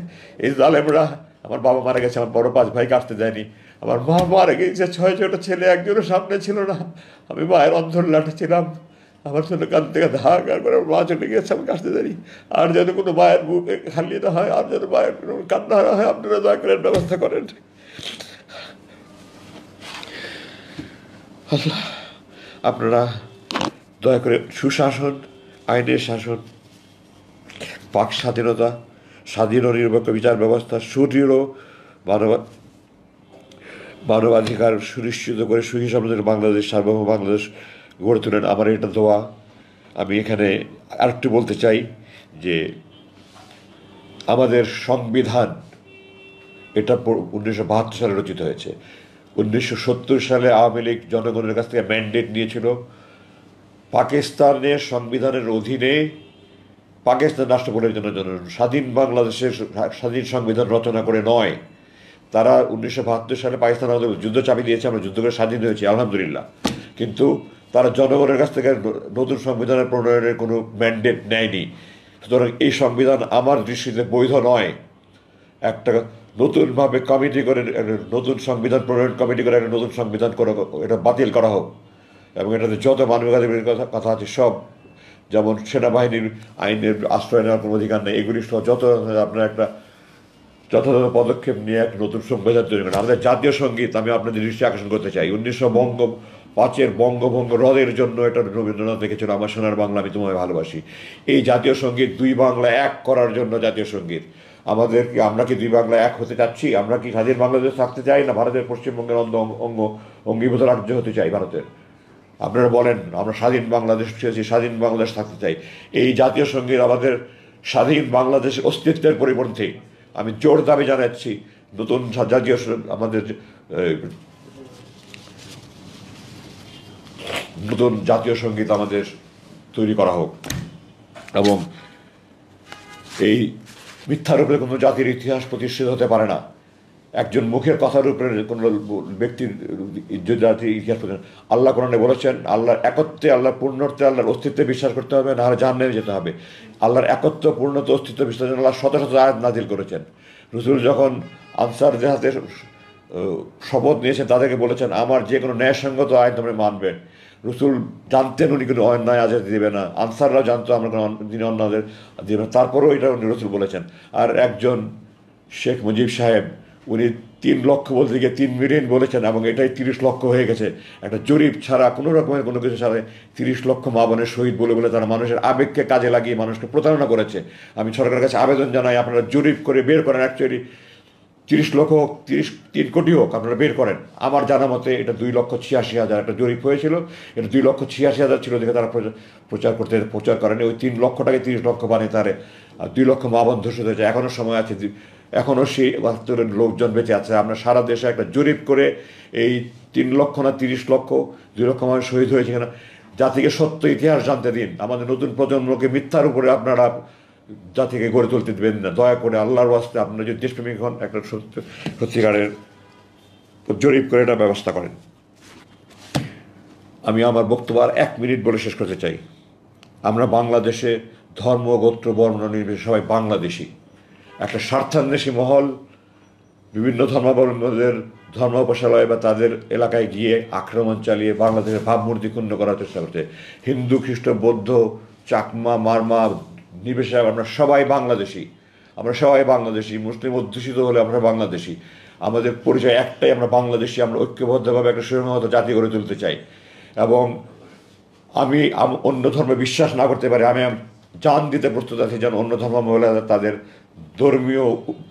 এই জালেমরা, আমার বাবা মারা গেছে, আমার বড় 5 ভাই কাটতে দেয়নি, আমার মা মারা গেছে, 6টা ছেলে, একজনের সামনে ছিল না, আমি মায়ের অন্ধর লাঠে ছিলাম। আমার জন্য কাঁদতে কাঁদতে হাহাকার করে আমার মা চলে গেছে, আমি কাটতে দেয়নি। আর যেন কোনো মায়ের বুক খালি না হয়, আর যেন মায়ের কান্না না হয়, আপনারা দয়া করে ব্যবস্থা করেন। আল্লাহ, আপনারা দয়া করে সুশাসন, আইনের শাসন, বাক স্বাধীনতা, স্বাধীন ও নিরপেক্ষ বিচার ব্যবস্থা, সুদৃঢ় মানবাধিকার সুনিশ্চিত করে সুখী সমৃদ্ধ বাংলাদেশ, সার্বভৌম বাংলাদেশ গড়ে তোলেন। আমার এটা দোয়া। আমি এখানে আরেকটু বলতে চাই যে আমাদের সংবিধান এটা 1972 সালে রচিত হয়েছে। 1970 সালে আওয়ামী লীগ জনগণের কাছ থেকে ম্যান্ডেট নিয়েছিল পাকিস্তানের সংবিধানের অধীনে পাকিস্তান রাষ্ট্র পরিচালনার জন্য, স্বাধীন বাংলাদেশের স্বাধীন সংবিধান রচনা করে নয়। তারা 1972 সালে পাকিস্তান আমাদের যুদ্ধ চাপিয়ে দিয়েছে, আমরা যুদ্ধ করে স্বাধীন হয়েছি আলহামদুলিল্লাহ, কিন্তু তারা জনগণের কাছ থেকে নতুন সংবিধানের প্রণয়নের কোনো ম্যান্ডেট নেয়নি। সুতরাং এই সংবিধান আমার দৃষ্টিতে বৈধ নয়। একটা নতুনভাবে কমিটি করে, নতুন সংবিধান প্রণয়ন কমিটি করে একটা নতুন সংবিধান করে এটা বাতিল করা হোক, এবং এটাতে যত মানবাধিকারের কথা আছে সব, যেমন সেনাবাহিনীর আইনের আশ্রয় নেওয়ার কোনো অধিকার নেই, এগুলি সহ যত আপনার একটা যথাযথ পদক্ষেপ নিয়ে একটা নতুন সংবিধান তৈরি করেন। আমাদের জাতীয় সঙ্গীত আমি আপনাদের দৃষ্টি আকর্ষণ করতে চাই। 1905 বঙ্গভঙ্গ রদের জন্য এটা রবীন্দ্রনাথ লিখেছিল, আমার সোনার বাংলা আমি তোমায় ভালোবাসি। এই জাতীয় সঙ্গীত 2 বাংলা এক করার জন্য জাতীয় সঙ্গীত। আমরা কি 2 বাংলা এক হতে চাচ্ছি? আমরা কি স্বাধীন বাংলাদেশ থাকতে চাই, না ভারতের পশ্চিমবঙ্গের অঙ্গীভূত রাজ্য হতে চাই ভারতের? আপনারা বলেন, আমরা স্বাধীন বাংলাদেশ চেয়েছি, স্বাধীন বাংলাদেশ থাকতে চাই। এই জাতীয় সঙ্গীত আমাদের স্বাধীন বাংলাদেশের অস্তিত্বের পরিপন্থী। আমি জোর দাবি জানাচ্ছি নতুন জাতীয় আমাদের নতুন জাতীয় সঙ্গীত আমাদের তৈরি করা হোক, এবং এই মিথ্যার উপরে কোনো জাতির ইতিহাস প্রতিষ্ঠিত হতে পারে না। একজন মুখের কথার উপরে কোনো ব্যক্তির জাতির ইতিহাস প্রতিষ্ঠিত। আল্লাহ কোরআনে বলেছেন আল্লাহর একত্বে, আল্লাহর পূর্ণত্বে, আল্লাহর অস্তিত্বে বিশ্বাস করতে হবে, না হলে জাহান্নামে যেতে হবে। আল্লাহর একত্ব, পূর্ণত্ব, অস্তিত্ব বিশ্বাস আল্লাহ শত শত আয়াত নাজিল করেছেন। রসুল যখন আনসারদের হাতে শপথ নিয়েছেন, তাদেরকে বলেছেন আমার যে কোনো ন্যায়সঙ্গত আইন তোমরা মানবে। রসুল জানতেন উনি কোনো অন্যায় আজাদি দেবে না, আনসাররাও জানতো আমরা কোনো তিনি অন্যায় দেবে না, তারপরেও এটা উনি রসুল বলেছেন। আর একজন শেখ মুজিব সাহেব, উনি 3 লক্ষ বলতে গিয়ে 3 মিলিয়ন বলেছেন, এবং এটাই 30 লক্ষ হয়ে গেছে। একটা জরিপ ছাড়া, কোনো রকমের কোনো কিছু ছাড়া 30 লক্ষ মা বোনের শহীদ বলে বলে তারা মানুষের আবেগকে কাজে লাগিয়ে মানুষকে প্রতারণা করেছে। আমি সরকারের কাছে আবেদন জানাই, আপনারা জরিপ করে বের করেন, অ্যাকচুয়ালি 30 লক্ষ হোক, 3 কোটি হোক, আপনারা বের করেন। আমার জানা মতে এটা 2,86,000 একটা জরিপ হয়েছিল, এটা 2,86,000 ছিল, দেখে তারা প্রচার করেনি। ওই 3 লক্ষটাকে 30 লক্ষ বানিয়ে তারে 2 লক্ষ মা বোন ধর্ষিত হয়েছে। এখনও সময় আছে, এখনও সেই 72 লোকজন বেঁচে আছে। আমরা সারা দেশে একটা জরিপ করে এই 3 লক্ষ না 30 লক্ষ, 2 লক্ষ মানুষ শহীদ হয়েছে কিনা জাতিকে সত্য ইতিহাস জানতে দিন। আমাদের নতুন প্রজন্মকে মিথ্যার উপরে আপনারা জাতিকে গড়ে তুলতে দেবেন না, দয়া করে আল্লাহর ওয়াস্তে। আপনারা যদি দেশপ্রেমিক হন, একটা সত্যিকারের জরিপ করে এটা ব্যবস্থা করেন। আমি আমার বক্তব্য আর 1 মিনিট বলে শেষ করতে চাই। আমরা বাংলাদেশে ধর্ম, গোত্র, বর্ণ নির্বিশেষে সবাই বাংলাদেশি। একটা স্বার্থান্বেষী মহল বিভিন্ন ধর্মাবলম্বীদের ধর্ম উপাসনালয় বা তাদের এলাকায় গিয়ে আক্রমণ চালিয়ে বাংলাদেশের ভাবমূর্তি ক্ষুণ্ণ করার চেষ্টা করছে। হিন্দু, খ্রিস্ট, বৌদ্ধ, চাকমা, মারমা নির্বিশেষে আমরা সবাই বাংলাদেশি। আমরা সবাই বাংলাদেশি। মুসলিম অধ্যুষিত হলে আমরা বাংলাদেশি। আমাদের পরিচয় একটাই, আমরা বাংলাদেশি। আমরা ঐক্যবদ্ধভাবে একটা সুসংহত জাতি গড়ে তুলতে চাই। এবং আমি অন্য ধর্মে বিশ্বাস না করতে পারি, আমি জান দিতে প্রস্তুত আছি যেন অন্য ধর্মাবলম্বীরা তাদের ধর্মীয়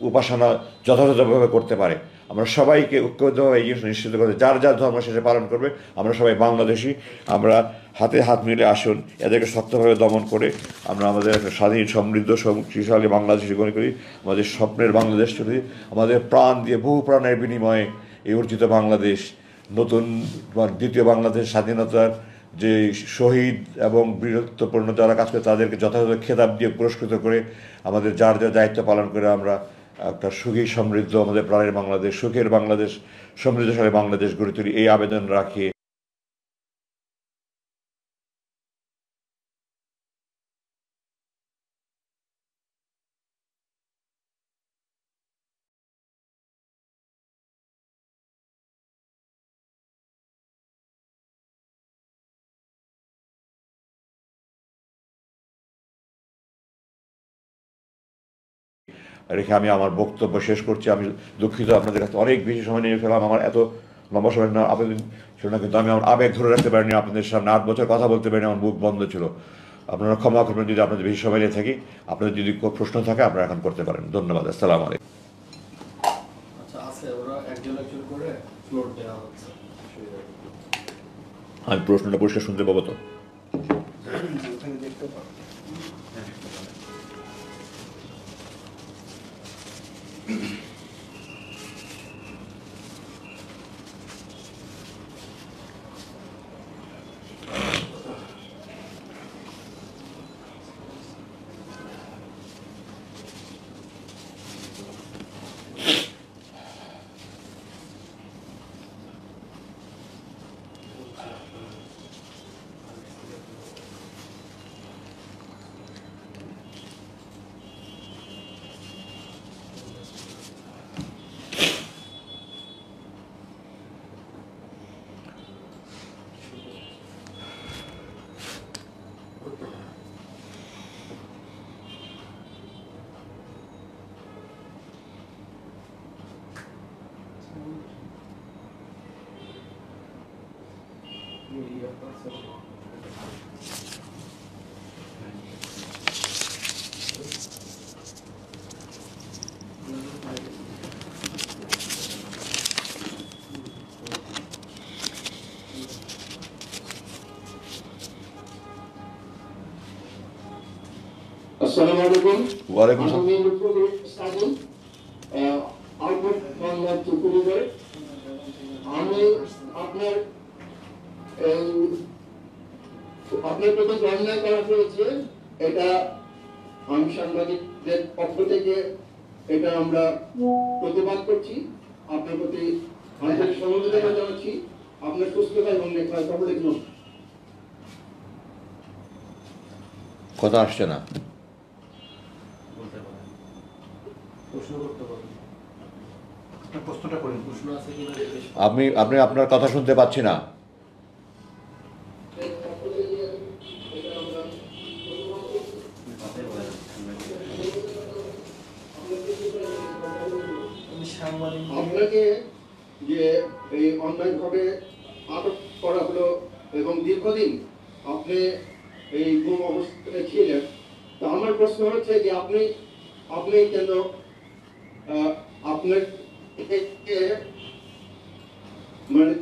উপাসনা যথাযথভাবে করতে পারে। আমরা সবাইকে ঐক্যবদ্ধভাবে এই জিনিস নিশ্চিত করতে, যার যার ধর্ম শেষে পালন করবে। আমরা সবাই বাংলাদেশি। আমরা হাতে হাত মিলে আসুন, এদেরকে শক্তভাবে দমন করে আমরা আমাদের একটা স্বাধীন, সমৃদ্ধ, শক্তিশালী বাংলাদেশি গড়ে করি। আমাদের স্বপ্নের বাংলাদেশ তৈরি, আমাদের প্রাণ দিয়ে, বহু প্রাণের বিনিময়ে এই অর্জিত বাংলাদেশ, নতুন দ্বিতীয় বাংলাদেশ স্বাধীনতার যে শহীদ এবং বীরত্বপূর্ণ যারা কাজ করে তাদেরকে যথাযথ খেতাব দিয়ে পুরস্কৃত করে আমাদের যার যার দায়িত্ব পালন করে আমরা একটা সুখী, সমৃদ্ধ, আমাদের প্রাণের বাংলাদেশ, সুখের বাংলাদেশ, সমৃদ্ধশালী বাংলাদেশ গড়ে তুলি, এই আবেদন রাখি। রেখে আমি আমার বক্তব্য শেষ করছি। আমি দুঃখিত, আপনাদের কাছে অনেক বেশি সময় নিয়ে ফেলাম। আমার এত লম্বা সময় না আপনাদের ছিল না, কিন্তু আমি আমার আবেগ ধরে রাখতে পারিনি। আপনাদের সামনে 8 বছর কথা বলতে পারিনি, আমার মুখ বন্ধ ছিল। আপনারা ক্ষমা করবেন যদি আপনাদের বেশি সময় নিয়ে থাকি। আপনাদের যদি কোনো প্রশ্ন থাকে আপনারা এখন করতে পারেন। ধন্যবাদ। আসসালামু আলাইকুম। আমি প্রশ্নটা পরিষ্কার শুনতে পাবো তো? আসসালামু আলাইকুম। ওয়ালাইকুম আসসালাম। আমি লুৎফুল সাদিন, আউটপুট বাংলা চুকুরিদের। আমি আপনার আপনার প্রতি অন্যায় করা হয়েছে, এটা আমি সাংবাদিকদের পক্ষ থেকে এটা আমরা প্রতিবাদ করছি। আপনার প্রতি আন্তরিক সমবেদনা জানাচ্ছি। আপনার সুস্থতা এবং সকলের জন্য কথা আসছে না। আপনি আপনার কথা শুনতে পাচ্ছি না। আপনাকে যে এই অন্যায়ভাবে আটক করা হলো এবং দীর্ঘদিন আপনি এই গুম অবস্থায় ছিলেন, তো আমার প্রশ্ন হচ্ছে যে আপনি কেন আপনার মানে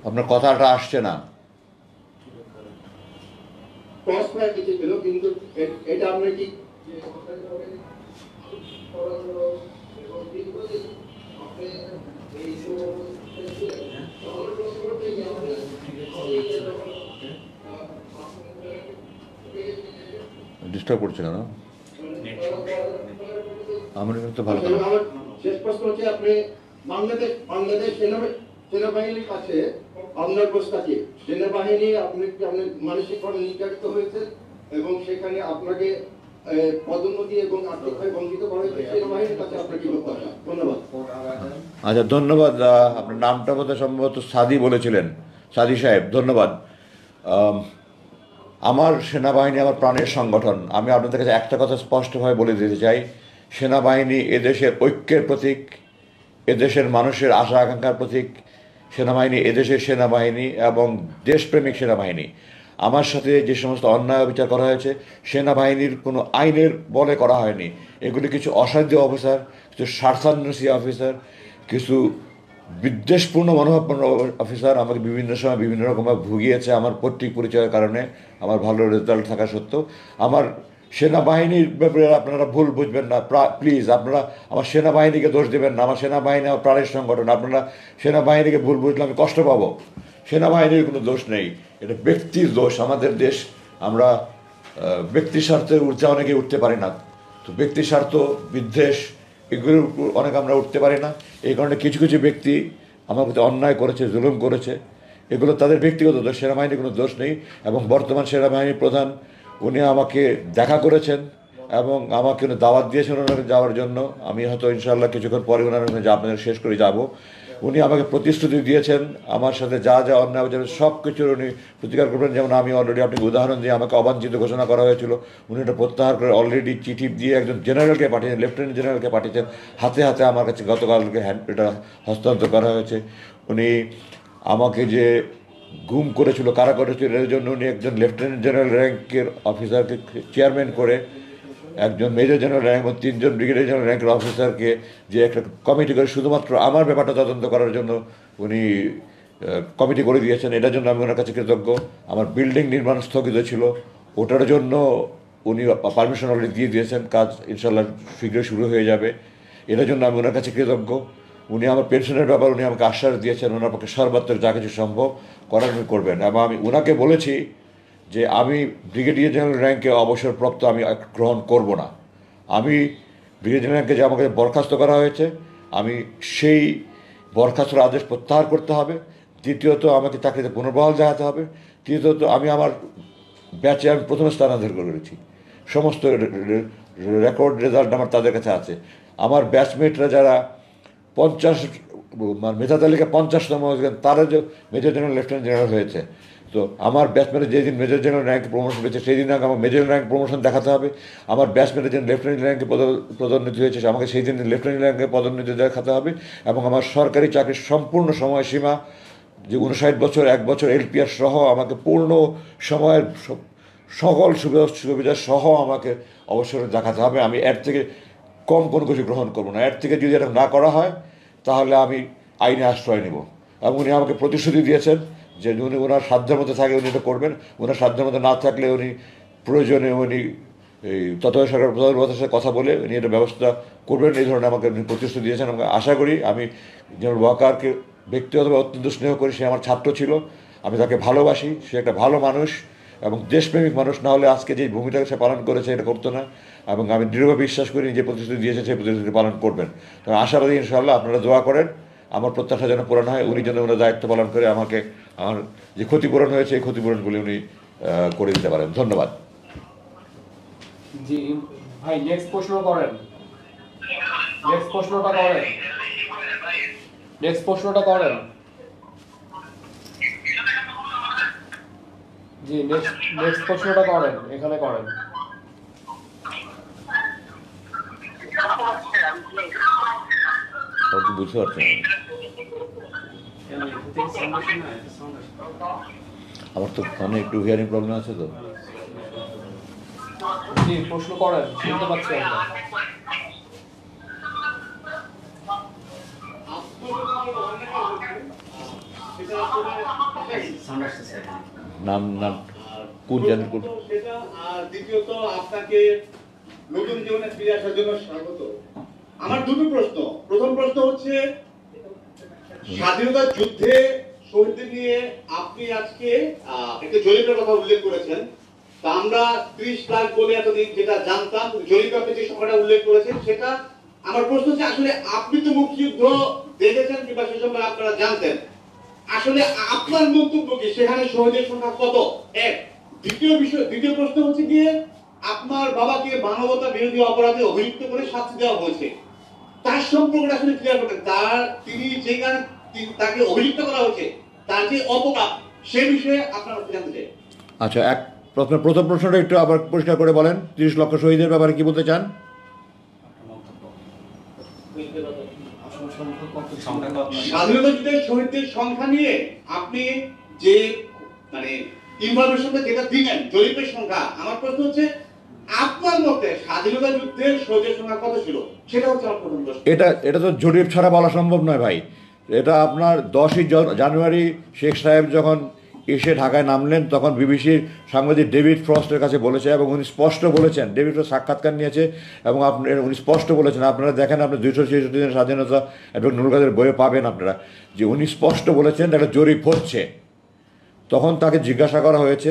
আপনার কথাটা আসছে না। ক্রস ফায়ার ছিল, কিন্তু এটা আপনি কি ডিস্টার্ব করছে না? আমার তো ভালো। আমার শেষ প্রশ্ন হচ্ছে, আপনি বাংলাদেশ সেনাবাহিনীর কাছে আপনার প্রস্তাবে সেনাবাহিনী আপনি মানসিকভাবে নির্যাতিত হয়েছে এবং সেখানে আপনাকে পদোন্নতি এবং আর্থিকভাবে বঞ্চিত করা হয়েছে সেনাবাহিনীর কাছে আপনার কি প্রত্যাশা? ধন্যবাদ। আচ্ছা, ধন্যবাদ। আপনার নামটা বোধহয় সম্ভবত সাদি বলেছিলেন, সাদি সাহেব, ধন্যবাদ। আম, আমার সেনাবাহিনী আমার প্রাণের সংগঠন। আমি আপনাদের কাছে একটা কথা স্পষ্টভাবে বলে দিতে চাই, সেনাবাহিনী এদেশের ঐক্যের প্রতীক, এদেশের মানুষের আশা আকাঙ্ক্ষার প্রতীক। সেনাবাহিনী এদেশের সেনাবাহিনী এবং দেশপ্রেমিক সেনাবাহিনী। আমার সাথে যে সমস্ত অন্যায় অবিচার করা হয়েছে সেনাবাহিনীর কোনো আইনের বলে করা হয়নি। এগুলি কিছু অসাধ্য অফিসার, কিছু স্বার্থান্বেষী অফিসার, কিছু বিদ্বেষপূর্ণ মনোভাবপূর্ণ অফিসার আমাকে বিভিন্ন সময় বিভিন্ন রকমভাবে ভুগিয়েছে আমার পৈতৃক পরিচয়ের কারণে, আমার ভালো রেজাল্ট থাকা সত্ত্বেও। আমার সেনাবাহিনীর ব্যাপারে আপনারা ভুল বুঝবেন না প্লিজ। আপনারা আমার সেনাবাহিনীকে দোষ দেবেন না। আমার সেনাবাহিনী আমার প্রাণের সংগঠন। আপনারা সেনাবাহিনীকে ভুল বুঝলে আমি কষ্ট পাবো। সেনাবাহিনীর কোনো দোষ নেই, এটা ব্যক্তির দোষ। আমাদের দেশ, আমরা ব্যক্তি স্বার্থের ঊর্ধ্বে অনেকে উঠতে পারি না। তো ব্যক্তি স্বার্থ, বিদ্বেষ, এগুলোর উপর অনেক আমরা উঠতে পারি না। এই কারণে কিছু কিছু ব্যক্তি আমার প্রতি অন্যায় করেছে, জুলুম করেছে, এগুলো তাদের ব্যক্তিগত দোষ, সেনাবাহিনীর কোনো দোষ নেই। এবং বর্তমান সেনাবাহিনীর প্রধান উনি আমাকে দেখা করেছেন এবং আমাকে উনি দাওয়াত দিয়েছেন ওনাকে যাওয়ার জন্য। আমি হয়তো ইনশাআল্লাহ কিছুক্ষণ পরে ওনার ওখানে আপনাদের শেষ করে যাব। উনি আমাকে প্রতিশ্রুতি দিয়েছেন আমার সাথে যা যা অন্যায় হয়েছে সব কিছুর উনি প্রতিকার করবেন। যেমন আমি অলরেডি আপনাকে উদাহরণ দিয়ে আমাকে অবাঞ্ছিত ঘোষণা করা হয়েছিল, উনি এটা প্রত্যাহার করে অলরেডি চিঠি দিয়ে একজন জেনারেলকে পাঠিয়েছেন, লেফটেন্যান্ট জেনারেলকে পাঠিয়েছেন। হাতে হাতে আমার কাছে গতকালকে এটা হস্তান্তর করা হয়েছে। উনি আমাকে যে গুম করেছিল, কারা করেছিল, এর জন্য উনি একজন লেফটেন্যান্ট জেনারেল র্যাঙ্কের অফিসারকে চেয়ারম্যান করে, একজন মেজর জেনারেল র্যাঙ্ক এবং 3জন ব্রিগেডিয়ার জেনারেল র্যাঙ্কের অফিসারকে যে একটা কমিটি করে শুধুমাত্র আমার ব্যাপারটা তদন্ত করার জন্য উনি কমিটি করে দিয়েছেন। এটার জন্য আমি ওনার কাছে কৃতজ্ঞ। আমার বিল্ডিং নির্মাণ স্থগিত ছিল, ওটার জন্য উনি পারমিশন অলরেডি দিয়ে দিয়েছেন, কাজ ইনশাল্লাহ শীঘ্রই শুরু হয়ে যাবে। এটার জন্য আমি ওনার কাছে কৃতজ্ঞ। উনি আমার পেনশনের ব্যাপার উনি আমাকে আশ্বাস দিয়েছেন, ওনার পক্ষে সর্বাত্মক যা কিছু সম্ভব করার উনি করবেন। এবং আমি ওনাকে বলেছি যে আমি ব্রিগেডিয়ার জেনারেল র্যাঙ্কে অবসরপ্রাপ্ত আমি গ্রহণ করব না। আমি ব্রিগেডিয়ার র্যাঙ্কে যে আমাকে বরখাস্ত করা হয়েছে, আমি সেই বরখাস্তর আদেশ প্রত্যাহার করতে হবে। দ্বিতীয়ত আমাকে চাকরিতে পুনর্বহাল দেখাতে হবে। তৃতীয়ত আমি আমার ব্যাচে আমি প্রথম স্থানান্তর করেছি, সমস্ত রেকর্ড রেজাল্ট আমার তাদের কাছে আছে। আমার ব্যাচমেটরা যারা 50 মানে মেধা তালিকা 50তম তারা যে মেজর জেনারেল লেফটেন্যান্ট জেনারেল হয়েছে। তো আমার ব্যাচমেটের যেদিন মেজর জেনারেল র্যাঙ্কে প্রমোশন হয়েছে সেই দিন আগে আমার মেজর র্যাঙ্ক প্রমোশন দেখাতে হবে। আমার ব্যাচমেটের যেন লেফটেন্যান্ট র্যাঙ্কে পদোন্নতি হয়েছে আমাকে সেই দিন লেফটেন্যান্ট র্যাঙ্কে পদোন্নতি দেখাতে হবে। এবং আমার সরকারি চাকরির সম্পূর্ণ সময়সীমা যে 59 বছর, 1 বছর এলপিআর সহ আমাকে পূর্ণ সময়ের সকল সুবিধা সহ আমাকে অবসরে দেখাতে হবে। আমি এর থেকে কম কোনো কিছু গ্রহণ করবো না। এর থেকে যদি এটা না করা হয় তাহলে আমি আইনে আশ্রয় নেব। এবং উনি আমাকে প্রতিশ্রুতি দিয়েছেন যে উনি ওনার সাধ্যের মধ্যে থাকে উনি এটা করবেন, ওনার সাধ্যের মধ্যে না থাকলে উনি প্রয়োজনে উনি এই তত্ত্বাবধায়ক সরকার প্রধানমন্ত্রীর সাথে কথা বলে উনি এটা ব্যবস্থা করবেন, এই ধরনের আমাকে উনি প্রতিশ্রুতি দিয়েছেন। আমাকে আশা করি, আমি জেনারেল ওয়াকারকে ব্যক্তিগতভাবে অত্যন্ত স্নেহ করি, সে আমার ছাত্র ছিল, আমি তাকে ভালোবাসি, সে একটা ভালো মানুষ এবং দেশপ্রেমিক মানুষ। না হলে আজকে যে ভূমিটাকে সে পালন করেছে এটা করতো না। এবং আমি দৃঢ়ভাবে বিশ্বাস করি যে প্রতিশ্রুতি দিয়েছে সেই প্রতিশ্রুতি পালন করবেন। তো আশাবাদী ইনশাআল্লাহ, আপনারা দোয়া করেন আমার প্রত্যাশা যেন পূরণ হয়, উনি যেন ওনার দায়িত্ব পালন করে আমাকে আমার যে ক্ষতিপূরণ হয়েছে এই ক্ষতিপূরণগুলি উনি করে দিতে পারেন। ধন্যবাদ। জি ভাই, নেক্সট প্রশ্ন করেন। নেক্সট প্রশ্নটা করেন। নেক্সট প্রশ্নটা করেন। জি নেক্সট প্রশ্নটা করেন, এখানে করেন। বুঝতে পারছেন, আমার তো ফোনে একটু হিয়ারিং প্রবলেম আছে তো। জি প্রশ্ন করেন, শুনতে পাচ্ছি আমরা। নাম নাম কোন চ্যানেল কোন? আর দ্বিতীয়ত আপনাকে নতুন জীবনে ফিরে আসার জন্য স্বাগত। আমার দুটো প্রশ্ন। প্রথম প্রশ্ন হচ্ছে, স্বাধীনতা যুদ্ধে শহীদদের নিয়ে আপনি আজকে একটা জরিপের কথা উল্লেখ করেছেন। তা আমরা 30 লাখ বলে এতদিন যেটা জানতাম, জরিপে আপনি যে সংখ্যাটা উল্লেখ করেছেন সেটা, আমার প্রশ্ন হচ্ছে আসলে আপনি তো মুক্তিযুদ্ধ দেখেছেন কিংবা সে সময় আপনারা জানতেন, আসলে আপনার মন্তব্য কি সেখানে শহীদের সংখ্যা কত? এক। দ্বিতীয় প্রশ্ন হচ্ছে গিয়ে আপনার বাবাকে মানবতা বিরোধী অপরাধে অভিযুক্ত করে শাস্তি দেওয়া হয়েছে, তার সম্পর্কটা আসলে ক্লিয়ার করতেন। তিনি যে কারণে তাকে অভিযুক্ত করা হয়েছে, তার যে অপরাধ, সে বিষয়ে আপনার জানতে চাই। আচ্ছা, প্রথম প্রশ্নটা একটু আবার পরিষ্কার করে বলেন, 30 লক্ষ শহীদের ব্যাপারে কি বলতে চান? স্বাধীনতা যুদ্ধের শহীদদের সংখ্যা নিয়ে আপনি যে মানে ইনফরমেশনটা যেটা দিলেন, জরিপের সংখ্যা, আমার প্রশ্ন হচ্ছে আপনার মতে স্বাধীনতা যুদ্ধের শহীদের সংখ্যা কত ছিল, সেটা হচ্ছে আমার প্রথম প্রশ্ন। এটা তো জরিপ ছাড়া বলা সম্ভব নয় ভাই। এটা আপনার 10ই জানুয়ারি শেখ সাহেব যখন এসে ঢাকায় নামলেন, তখন বিবিসির সাংবাদিক ডেভিড ফ্রস্টের কাছে বলেছে, এবং উনি স্পষ্ট বলেছেন, ডেভিড ফ্রস্ট সাক্ষাৎকার নিয়েছে, এবং উনি স্পষ্ট বলেছেন, আপনারা দেখেন, আপনি 266 দিনের স্বাধীনতা এবং নুরুল কাদের বইয়ে পাবেন আপনারা, যে উনি স্পষ্ট বলেছেন একটা জরিপ হচ্ছে। তখন তাকে জিজ্ঞাসা করা হয়েছে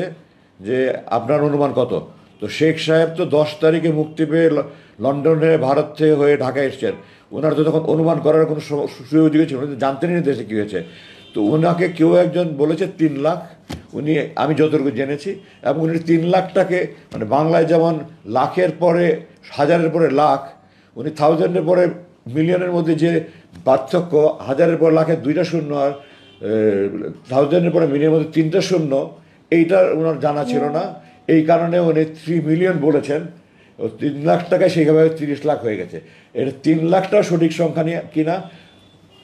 যে আপনার অনুমান কত। তো শেখ সাহেব তো 10 তারিখে মুক্তি পেয়ে লন্ডনে ভারত থেকে হয়ে ঢাকায় এসছেন, ওনার তো তখন অনুমান করার কোনো সুযোগ ছিল, উনি তো জানতেনই দেশে কী হয়েছে। তো ওনাকে কেউ একজন বলেছে 3 লাখ, উনি, আমি যতটুকু জেনেছি, এবং উনি 3 লাখটাকে, মানে বাংলায় যেমন লাখের পরে হাজারের পরে লাখ, উনি থাউজেন্ডের পরে মিলিয়নের মধ্যে যে পার্থক্য, হাজারের পর লাখের 2টা শূন্য আর থাউজেন্ডের পরে মিলিয়নের মধ্যে 3টা শূন্য, এইটা ওনার জানা ছিল না। এই কারণে উনি 3 মিলিয়ন বলেছেন। 3 লাখ টাকায় সেইভাবে 30 লাখ হয়ে গেছে। এটা 3 লাখটাও সঠিক সংখ্যা নিয়ে কিনা,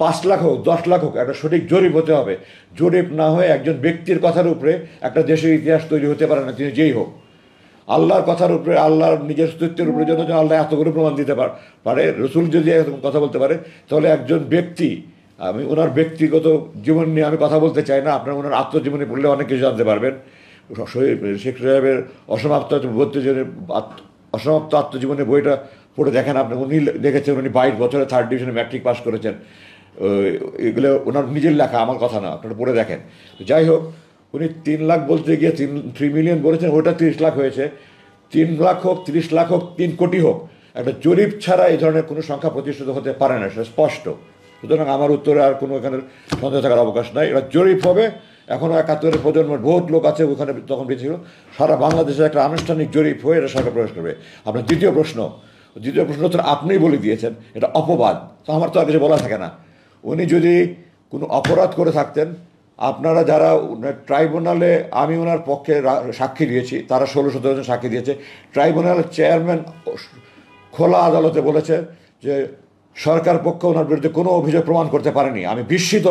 5 লাখ হোক 10 লাখ হোক, একটা সঠিক জরিপ হতে হবে। জরিপ না হয়ে একজন ব্যক্তির কথার উপরে একটা দেশের ইতিহাস তৈরি হতে পারে না, তিনি যেই হোক। আল্লাহর কথার উপরে, আল্লাহর নিজের অস্তিত্বের উপরে জন্য আল্লাহ এতগুলো প্রমাণ দিতে পারে, রসুল যদি এরকম কথা বলতে পারে, তাহলে একজন ব্যক্তি, আমি ওনার ব্যক্তিগত জীবন নিয়ে আমি কথা বলতে চাই না, আপনার ওনার আত্মজীবনী পড়লে অনেক কিছু জানতে পারবেন। শেখ সাহেবের অসমাপ্ত আত্মজীবনের বইটা পড়ে দেখেন আপনি, উনি দেখেছেন, উনি 22 বছরে 3rd ডিভিশনে ম্যাট্রিক পাস করেছেন। এগুলো ওনার নিজের লেখা, আমার কথা না, আপনারা পড়ে দেখেন। যাই হোক, উনি 3 লাখ বলতে গিয়ে 3 মিলিয়ন বলেছেন, ওটা 30 লাখ হয়েছে। 3 লাখ হোক, 30 লাখ হোক, 3 কোটি হোক, একটা জরিপ ছাড়া এই ধরনের কোনো সংখ্যা প্রতিষ্ঠিত হতে পারে না, সেটা স্পষ্ট। সুতরাং আমার উত্তরে আর কোনো এখানে সন্দেহ থাকার অবকাশ নাই, এটা জরিপ হবে। এখনও 71-এর প্রজন্মের বহুত লোক আছে ওখানে, তখন বেঁচে ছিল। সারা বাংলাদেশে একটা আনুষ্ঠানিক জরিপ হয়ে এটা সরকার প্রকাশ করবে। আপনার দ্বিতীয় প্রশ্ন তো আপনিই বলে দিয়েছেন, এটা অপবাদ, তো আমার তো আর কিছু বলা থাকে না। উনি যদি কোনো অপরাধ করে থাকতেন, আপনারা যারা ট্রাইব্যুনালে, আমি ওনার পক্ষে সাক্ষী দিয়েছি, তারা 16-17 জন সাক্ষী দিয়েছে। ট্রাইব্যুনালের চেয়ারম্যান খোলা আদালতে বলেছে যে সরকার পক্ষ ওনার বিরুদ্ধে কোনো অভিযোগ প্রমাণ করতে পারেনি। আমি বিস্মিত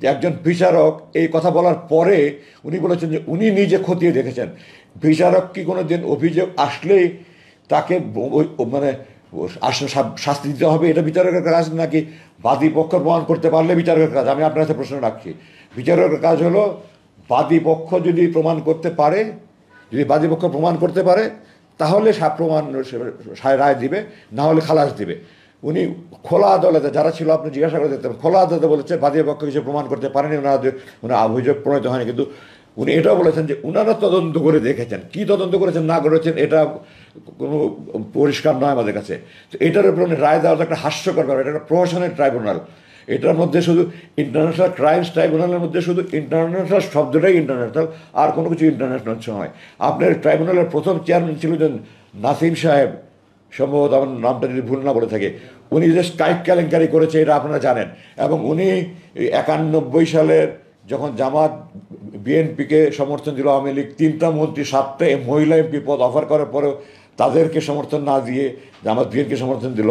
যে একজন বিচারক এই কথা বলার পরে উনি বলেছেন যে উনি নিজে খতিয়ে দেখেছেন। বিচারক কি কোনো দিন অভিযোগ আসলেই তাকে মানে শাস্তি দিতে হবে, এটা বিচারকের কাজ, নাকি বাদী পক্ষ প্রমাণ করতে পারলে বিচারকের কাজ? আমি আপনার কাছে প্রশ্ন রাখছি, বিচারকের কাজ হলো বাদী পক্ষ যদি প্রমাণ করতে পারে, যদি বাদী পক্ষ প্রমাণ করতে পারে তাহলে প্রমাণ রায় দিবে, না হলে খালাস দিবে। উনি খোলা আদালতে, যারা ছিল আপনি জিজ্ঞাসা করে দেখতেন, খোলা আদালতে বলেছে বাদী পক্ষ কিছু প্রমাণ করতে পারেনি, ওনার অভিযোগ প্রণীত হয়নি। কিন্তু উনি এটাও বলেছেন যে ওনারা তদন্ত করে দেখেছেন, কি তদন্ত করেছেন না করেছেন এটা কোনো পরিষ্কার নয় আমাদের কাছে। তো এটার উপরে উনি রায় দেওয়া একটা হাস্যকর ব্যাপার। এটা একটা প্রহসনের ট্রাইব্যুনাল, এটার মধ্যে শুধু ইন্টারন্যাশনাল ক্রাইমস ট্রাইব্যুনালের মধ্যে শুধু ইন্টারন্যাশনাল শব্দটাই ইন্টারন্যাশনাল, আর কোনো কিছু ইন্টারন্যাশনাল নয়। আপনার ট্রাইব্যুনালের প্রথম চেয়ারম্যান ছিল যে নাসিম সাহেব, সম্ভবত আমার নামটা যদি ভুল না বলে থাকে, উনি যে স্কাইপ কেলেঙ্কারি করেছে এটা আপনারা জানেন। এবং উনি 91 সালের যখন জামাত বিএনপিকে সমর্থন দিল, আওয়ামী লীগ 3টা মন্ত্রী 7টা মহিলা এমপি পদ অফার করার পরেও তাদেরকে সমর্থন না দিয়ে জামাত বিএনপিকে সমর্থন দিল।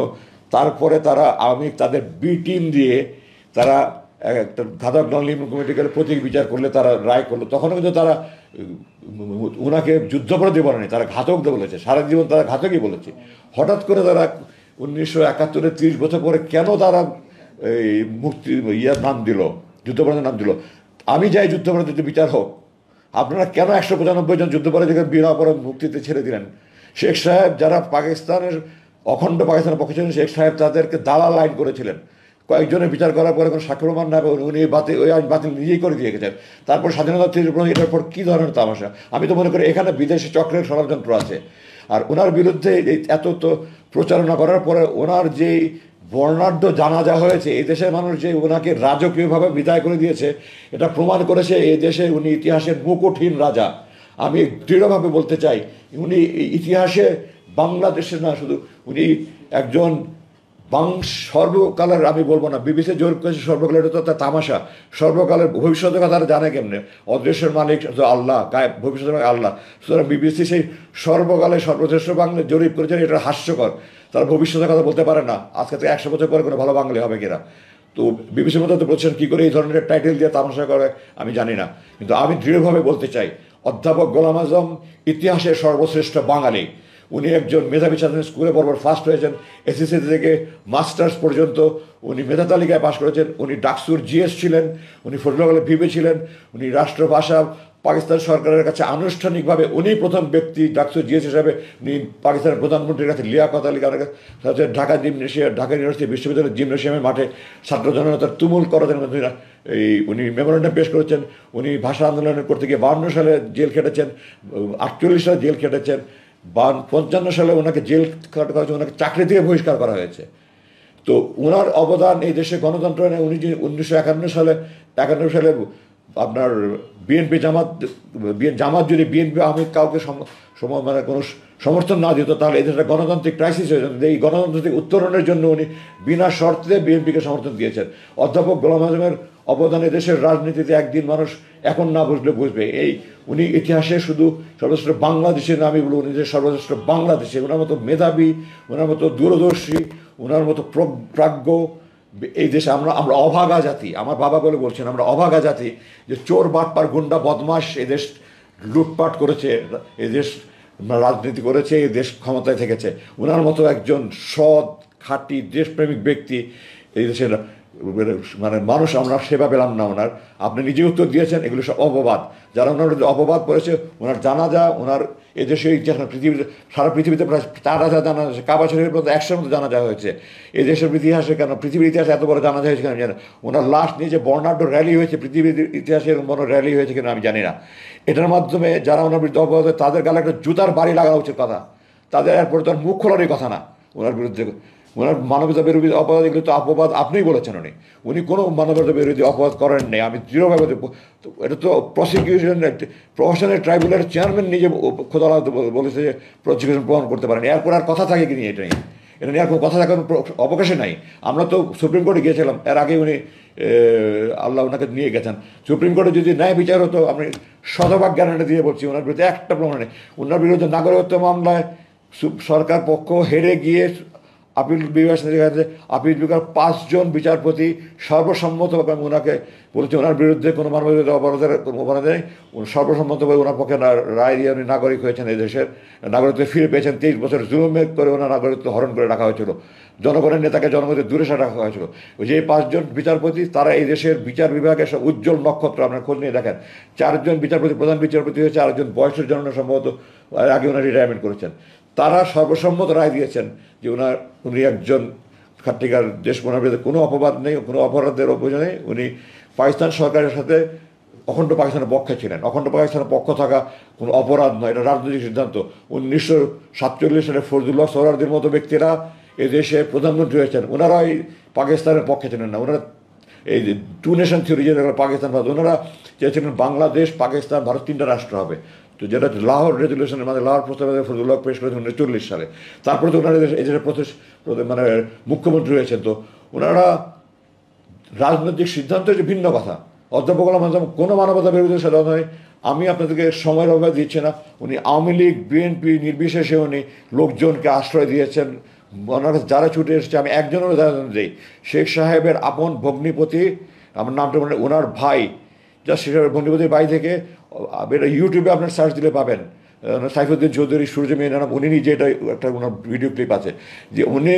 তারপরে তারা আওয়ামী লীগ তাদের বি টিম দিয়ে তারা একটা ঘাতক নন লিমিটেড কমিটিকে প্রতীক বিচার করলে, তারা রায় করলো। তখনও কিন্তু তারা ওনাকে যুদ্ধাপরাধী বলেনি, তারা ঘাতক বলেছে, সারা জীবন তারা ঘাতকই বলেছে। হঠাৎ করে তারা 1971-এ 30 বছর পরে কেন তারা এই মুক্তি নাম দিল, যুদ্ধাপরাধের নাম দিল? আমি যাই যুদ্ধাপরাধীতে বিচার হোক, আপনারা কেন 195 জন যুদ্ধাপরাধীকে বিনা অপরাধ মুক্তিতে ছেড়ে দিলেন? শেখ সাহেব যারা পাকিস্তানের অখণ্ড পাকিস্তানের পক্ষে ছিলেন, শেখ সাহেব তাদেরকে দালাল আইন করেছিলেন। কয়েকজনের বিচার করার পরে কোনো সাক্ষ্য প্রমাণ না পাবে উনি ওই আইন বাতিল নিজেই করে দিয়ে গেছেন। তারপর স্বাধীনতা এটার পর কী ধরনের তামাশা! আমি তো মনে করি এখানে বিদেশি চক্রের ষড়যন্ত্র আছে। আর ওনার বিরুদ্ধে এত তো প্রচারণা করার পরে ওনার যেই বর্ণাঢ্য জানাজা হয়েছে, এই দেশের মানুষ যে ওনাকে রাজকীয়ভাবে বিদায় করে দিয়েছে, এটা প্রমাণ করেছে এই দেশে উনি ইতিহাসের মুকুটহীন রাজা। আমি দৃঢ়ভাবে বলতে চাই উনি ইতিহাসে বাংলাদেশে না শুধু, উনি একজন সর্বকালের, আমি বলবো না বিবিসি জোর করেছে সর্বকালের, এটা তো তার তামাশা। সর্বকালের ভবিষ্যতের কথা তারা জানে কেমনে? অদৃশ্যের মালিক আল্লাহ, গায়ে ভবিষ্যতের মালিক আল্লাহ। সুতরাং বিবিসি সেই সর্বকালে সর্বশ্রেষ্ঠ বাংলা জরিপ করেছেন, এটা হাস্যকর। তারা ভবিষ্যতের কথা বলতে পারে না আজকে থেকে 100 বছর পরে কোনো ভালো বাঙালি হবে কিনা। তো বিবিসির মতো তো বলছেন কী করে এই ধরনের টাইটেল দিয়ে তামাশা করে আমি জানি না, কিন্তু আমি দৃঢ়ভাবে বলতে চাই অধ্যাপক গোলাম আজম ইতিহাসের সর্বশ্রেষ্ঠ বাঙালি। উনি একজন মেধাবী ছাত্র, স্কুলে বরাবর ফার্স্ট হয়েছেন, এসএসসি থেকে মাস্টার্স পর্যন্ত উনি মেধা তালিকায় পাশ করেছেন। উনি ডাকসুর জিএস ছিলেন, উনি ফজলুল ভিভে ছিলেন, উনি রাষ্ট্রভাষা পাকিস্তান সরকারের কাছে আনুষ্ঠানিকভাবে উনি প্রথম ব্যক্তি ডাকসুর জিএস হিসাবে উনি পাকিস্তানের প্রধানমন্ত্রীর কাছে লিয়াকত আলী খানের কাছে ঢাকা ইউনিভার্সিটি বিশ্ববিদ্যালয়ের জিমনেশিয়ামের মাঠে ছাত্র জনতার তুমুল করতেন। উনি মেমোরেন্ডাম পেশ করেছেন। উনি ভাষা আন্দোলনের করতে গিয়ে 52 সালে জেল খেটেছেন, 48 সালে জেল খেটেছেন, 55 সালে ওনাকে জেল করা হয়েছে, ওনাকে চাকরি থেকে বহিষ্কার করা হয়েছে। তো ওনার অবদান এই দেশে গণতন্ত্র নেই। উনি যে 1951 সালে আপনার বিএনপি জামাত যদি বিএনপি আওয়ামী কাউকে মানে কোনো সমর্থন না দিত তাহলে এই দেশটা গণতান্ত্রিক ক্রাইসিস হয়ে যেত। এই গণতন্ত্র থেকে উত্তরণের জন্য উনি বিনা শর্তে বিএনপিকে সমর্থন দিয়েছেন। অধ্যাপক গোলাম আজমের অবদান দেশের রাজনীতিতে একদিন মানুষ এখন না বুঝলে বুঝবে। উনি ইতিহাসে শুধু সর্বশ্রেষ্ঠ বাংলাদেশের নামই বলুন, উনি যে সর্বশ্রেষ্ঠ বাংলাদেশে, ওনার মতো মেধাবী, ওনার মতো দূরদর্শী, ওনার মতো প্রাজ্ঞ এই দেশে আমরা অভাগা জাতি। আমার বাবা বলে বলছেন আমরা অভাগা জাতি, যে চোর বাটপার গুন্ডা বদমাশ এই দেশ লুটপাট করেছে, এই দেশ রাজনীতি করেছে, এই দেশ ক্ষমতায় থেকেছে। ওনার মতো একজন সৎ খাঁটি দেশপ্রেমিক ব্যক্তি এই দেশের মানে মানুষ আমরা সেবা পেলাম না ওনার। আপনি নিজে উত্তর দিয়েছেন এগুলো সব অপবাদ। যারা ওনার অপবাদ করেছে ওনার জানাজা, ওনার এদেশে পৃথিবীতে সারা পৃথিবীতে প্রায় 4000 জানাজা, কাবা শরীফের মতো 100-র মতো জানাজা হয়েছে। এই দেশের ইতিহাসে কেন, পৃথিবীর ইতিহাসে এত বড় জানাজা হয়েছে কেন আমি জানি না। ওনার লাশ নিয়ে যে বর্ণাঢ্য র্যালি হয়েছে, পৃথিবীর ইতিহাসে এরকম বড় র্যালি হয়েছে কিনা আমি জানি না। এটার মাধ্যমে যারা ওনার বিরুদ্ধে অপবাদ, তাদের গালে একটা জুতার বাড়ি লাগা উচিত কথা। তাদের এরপরে তার মুখ খোলারই কথা না ওনার বিরুদ্ধে। ওনার মানবতা বিরোধী অপরাধ, এগুলো তো অপবাদ আপনিই বলেছেন। উনি কোনো মানবতা বিরোধী অপরাধ করেন নাই। আমি দৃঢ়ভাবে, এটা তো প্রশাসনের ট্রাইব্যুনালের চেয়ারম্যান নিজে খোদা বলেছে যে প্রসিকিউশন প্রমাণ করতে পারেন। এরপর আর কথা থাকে কি নিয়ে এটা নিয়ে আর কোনো কথা থাকার অবকাশে নাই। আমরা তো সুপ্রিম কোর্টে গিয়েছিলাম, এর আগে উনি আল্লাহ ওনাকে নিয়ে গেছেন। সুপ্রিম কোর্টে যদি ন্যায় বিচার হতো, আমি শতভাগ গ্যারান্টি দিয়ে বলছি ওনার বিরুদ্ধে একটা প্রমাণ নেই। ওনার বিরুদ্ধে নাগরিকত্ব মামলায় সরকার পক্ষ হেরে গিয়ে আপিল বিভাগ আপিল বিভাগের 5 জন বিচারপতি সর্বসম্মতভাবে ওনাকে বলেছে ওনার বিরুদ্ধে কোনো মানবাধিকার অপরাধের কোনো অপরাধ নেই। সর্বসম্মতভাবে ওনার পক্ষে রায় দিয়ে উনি নাগরিক হয়েছেন, এই দেশের নাগরিকত্ব ফিরে পেয়েছেন। 23 বছর জুলুমে করে ওনার নাগরিকত্ব হরণ করে রাখা হয়েছিল, জনগণের নেতাকে জনগণের দূরে সরে রাখা হয়েছিল। ওই যে 5 জন বিচারপতি, তারা এই দেশের বিচার বিভাগের সব উজ্জ্বল নক্ষত্র। আপনার খোঁজ নিয়ে দেখেন, 4 জন বিচারপতি প্রধান বিচারপতি হয়েছে, 4 জন বয়সের জন্য সম্ভবত আগে ওনার রিটায়ারমেন্ট করেছেন। তারা সর্বসম্মত রায় দিয়েছেন যে উনি একজন খাট্টিকার দেশ, ওনার বিরুদ্ধে কোনো অপবাদ নেই, কোনো অপরাধের অভিযোগ নেই। উনি পাকিস্তান সরকারের সাথে অখণ্ড পাকিস্তানের পক্ষে ছিলেন। অখণ্ড পাকিস্তানের পক্ষ থাকা কোনো অপরাধ নয়, এটা রাজনৈতিক সিদ্ধান্ত। 1947 সালে ফজলুল্লাহ সোহরাওয়ার্দীর মতো ব্যক্তিরা এই দেশে প্রধানমন্ত্রী হয়েছেন, ওনারা এই পাকিস্তানের পক্ষে ছিলেন না। ওনারা এই 2 নেশন থিওরি, যে পাকিস্তান ভারত, ওনারা চেয়েছিলেন বাংলাদেশ পাকিস্তান ভারত 3টা রাষ্ট্র হবে। তো যেটা লাহোর রেজলিউশনের মানে লাহোর প্রস্তাবে ফজলুল্লাহ পেশ করেছেন 1940 সালে। তারপরে তো ওনারা এই দেশের মানে মুখ্যমন্ত্রী হয়েছেন। তো ওনারা রাজনৈতিক সিদ্ধান্ত হচ্ছে ভিন্ন কথা। অধ্যাপক গোলাম আজম কোনো মানবতা বিরোধী সাদা নয়। আমি আপনাদেরকে সময়ের অভাবে দিচ্ছি না। উনি আওয়ামী লীগ বিএনপি নির্বিশেষে উনি লোকজনকে আশ্রয় দিয়েছেন। ওনার কাছে যারা ছুটে এসেছে, আমি একজনের উদাহরণ দিই, শেখ সাহেবের আপন ভগ্নিপতি, আমার নামটা মানে ওনার ভাই, যা শেখ সাহেবের ভগ্নিপতির ভাই থেকে এটা ইউটিউবে আপনার সার্চ দিলে পাবেন, সাইফুদ্দিন চৌধুরী সূর্য মেয়ে নাম, উনি নিজে এটা একটা ওনার ভিডিও ক্লিপ আছে যে উনি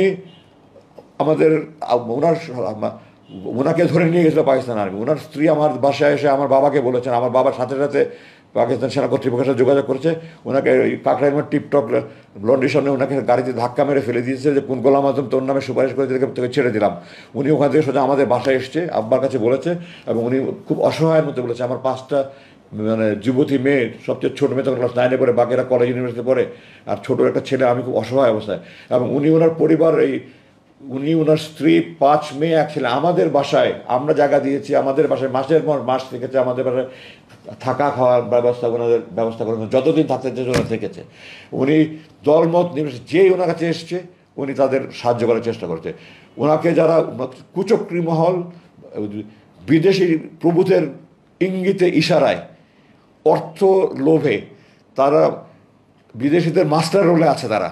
আমাদের ওনাকে ধরে নিয়ে গেছিলো পাকিস্তান আর্মি। ওনার স্ত্রী আমার বাসায় এসে আমার বাবাকে বলেছেন, আমার বাবার সাথে সাথে পাকিস্তান সেনা কর্তৃপক্ষের সাথে যোগাযোগ করেছে। ওনাকে কাকরাইমার টিপটপ লন্ড্রির সামনে ওনাকে গাড়িতে ধাক্কা মেরে ফেলে দিয়েছে যে কোন গোলাম আজম তোর নামে সুপারিশ করে তোকে ছেড়ে দিলাম। উনি ওখান থেকে সোজা আমাদের বাসায় এসছে, আব্বার কাছে বলেছে, এবং উনি খুব অসহায়ের মধ্যে বলেছে আমার 5টা মানে যুবতী মেয়ে, সবচেয়ে ছোটো মেয়ে তখন ক্লাস 9-এ পড়ে, বাকিরা কলেজ ইউনিভার্সিটি পড়ে, আর ছোটো একটা ছেলে, আমি খুব অসহায় অবস্থায়। এবং উনি ওনার পরিবার, উনি ওনার স্ত্রী, 5 মেয়ে 1 ছেলে আমাদের বাসায় আমরা জায়গা দিয়েছি, আমাদের বাসায় মাসের পর মাস থেকেছে, আমাদের বাসায় থাকা খাওয়ার ব্যবস্থা করে যতদিন থাকতে জন্য থেকেছে। উনি দলমত নির্বিশেষে যেই ওনার কাছে এসছে উনি তাদের সাহায্য করার চেষ্টা করছে। ওনাকে যারা কুচক্রী মহল, বিদেশি প্রভুদের ইঙ্গিতে ইশারায়, অর্থ লোভে তারা বিদেশিদের মাস্টার রোলে আছে, তারা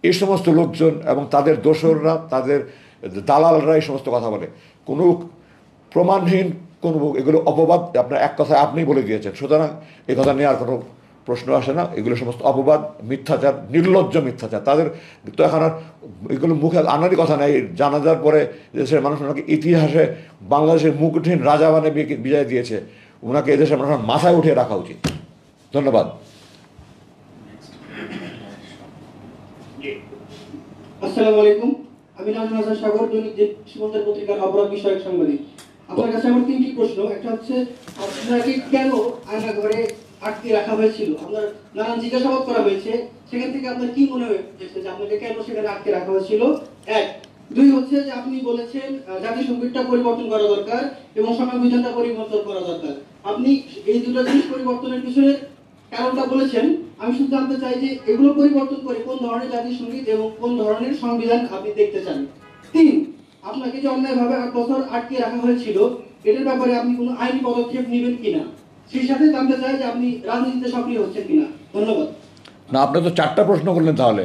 এই সমস্ত লোকজন এবং তাদের দোসররা, তাদের দালালরা এই সমস্ত কথা বলে। কোনো প্রমাণহীন কোনো এগুলো অপবাদ, আপনার এক কথায় আপনি বলে দিয়েছেন, সুতরাং এই কথা নিয়ে আর কোনো প্রশ্ন আসে না। এগুলো সমস্ত অপবাদ, মিথ্যাচার, নির্লজ্জ মিথ্যাচার। তাদের তো এখন আর এগুলো মুখে আনারই কথা নেই। জানাজার পরে দেশের মানুষ ওনাকে ইতিহাসে বাংলাদেশের মুখহীন রাজা মানে বিজয় দিয়েছে, ওনাকে এদেশের মানুষ মাথায় উঠিয়ে রাখা উচিত। ধন্যবাদ। আসসালামু আলাইকুম, আমি নাজমুল হাসান সাগর, দৈনিক সীমান্তের পত্রিকার অপরাধ বিষয়ক সাংবাদিক। আপনার কাছে আমার তিনটি প্রশ্ন। একটা হচ্ছে, আপনাকে কেন আয়না ঘরে আটকে রাখা হয়েছিল? আপনার নানান জিজ্ঞাসাবাদ করা হয়েছে, সেখান থেকে আপনার কি মনে হয়েছে যে আপনাকে কেন সেখানে আটকে রাখা হয়েছিল? এক। দুই হচ্ছে যে আপনি বলেছেন জাতীয় সংগীতটা পরিবর্তন করা দরকার এবং সংবিধানটা পরিবর্তন করা দরকার। আপনি এই দুটো জিনিস পরিবর্তনের পিছনে কারণটা বলেছেন। আমি শুধু জানতে চাই যে এগুলো পরিবর্তন করে কোন ধরনের জাতীয় সংগীত এবং কোন ধরনের সংবিধান আপনি দেখতে চান। তিন, আপনাকে যে অন্যায়ভাবে 8 বছর আটকে রাখা হয়েছিল, এটার ব্যাপারে আপনি কোনো আইনি পদক্ষেপ নেবেন কিনা? সেই সাথে জানতে চাই যে আপনি রাজনীতিতে সক্রিয় হচ্ছেন কিনা। ধন্যবাদ। না, আপনি তো 4টা প্রশ্ন করলেন তাহলে।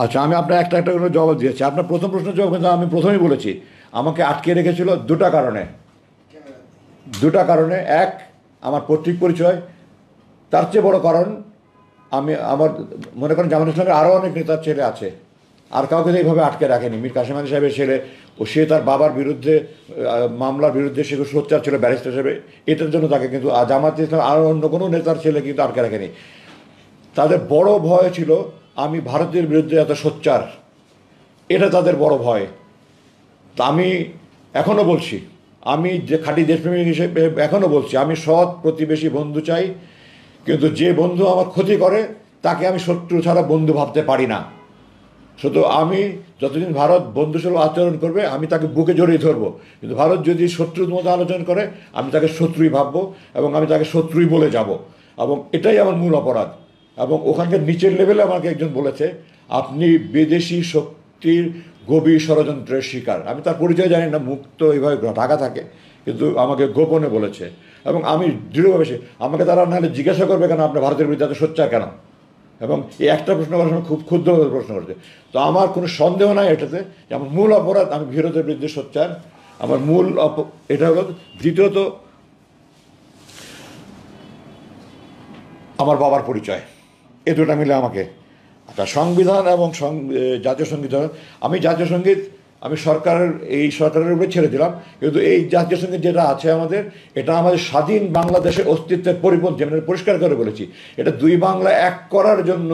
আচ্ছা, আমি আপনার একটা একটা করে জবাব দিয়েছি। আপনার প্রথম প্রশ্নের জবাব কিন্তু আমি প্রথমেই বলেছি, আমাকে আটকে রেখেছিল দুটা কারণে। এক, আমার পৈতৃক পরিচয়। তার চেয়ে বড় কারণ, আমার মনে করেন জামাত ইসলামের আরও অনেক নেতার ছেলে আছে, আর কাউকে এইভাবে আটকে রাখেনি। মীর কাসেম আলী সাহেবের ছেলে, সে তার বাবার বিরুদ্ধে মামলার বিরুদ্ধে সে সোচ্চার ছিল ব্যারিস্টার হিসেবে, এটার জন্য তাকে কিন্তু জামাত ইসলাম আর অন্য কোনো নেতার ছেলে কিন্তু আটকে রাখেনি। তাদের বড় ভয় ছিল আমি ভারতের বিরুদ্ধে এত সোচ্চার, এটা তাদের বড় ভয়। তা আমি এখনও বলছি, আমি যে খাঁটি দেশপ্রেমিক হিসেবে এখনও বলছি, আমি সৎ প্রতিবেশী বন্ধু চাই, কিন্তু যে বন্ধু আমার ক্ষতি করে তাকে আমি শত্রু ছাড়া বন্ধু ভাবতে পারি না। শুধু আমি যতদিন ভারত বন্ধুসুলভ আচরণ করবে আমি তাকে বুকে জড়িয়ে ধরবো, কিন্তু ভারত যদি শত্রুর মতো আলোচনা করে আমি তাকে শত্রুই ভাববো এবং আমি তাকে শত্রুই বলে যাব, এবং এটাই আমার মূল অপরাধ। এবং ওখানকার নিচের লেভেলে আমাকে একজন বলেছে আপনি বিদেশি শক্তির গভীর ষড়যন্ত্রের শিকার। আমি তার পরিচয় জানি না, মুখ তো এইভাবে ঢাকা থাকে, কিন্তু আমাকে গোপনে বলেছে। এবং আমি দৃঢ়ভাবে, আমাকে তারা নাহলে জিজ্ঞাসা করবে কেন আপনি ভারতের বিরুদ্ধে এত সোচ্চার কেন, এবং এই একটা প্রশ্ন করার সময় খুব ক্ষুদ্রভাবে প্রশ্ন করছে। তো আমার কোনো সন্দেহ নাই এটাতে যে আমার মূল অপরাধ আমি ভারতের বিরুদ্ধে সোচ্চার, আমার মূল এটা হলো। দ্বিতীয়ত, আমার বাবার পরিচয়, এ দুটা মিলে আমাকে। আচ্ছা, সংবিধান এবং জাতীয় সঙ্গীত, আমি জাতীয় সঙ্গীত আমি এই সরকারের উপরে ছেড়ে দিলাম, কিন্তু এই জাতীয় সঙ্গীত যেটা আছে আমাদের, এটা আমাদের স্বাধীন বাংলাদেশের অস্তিত্বের পরিপন্থী। আমি পরিষ্কার করে বলেছি, এটা দুই বাংলা এক করার জন্য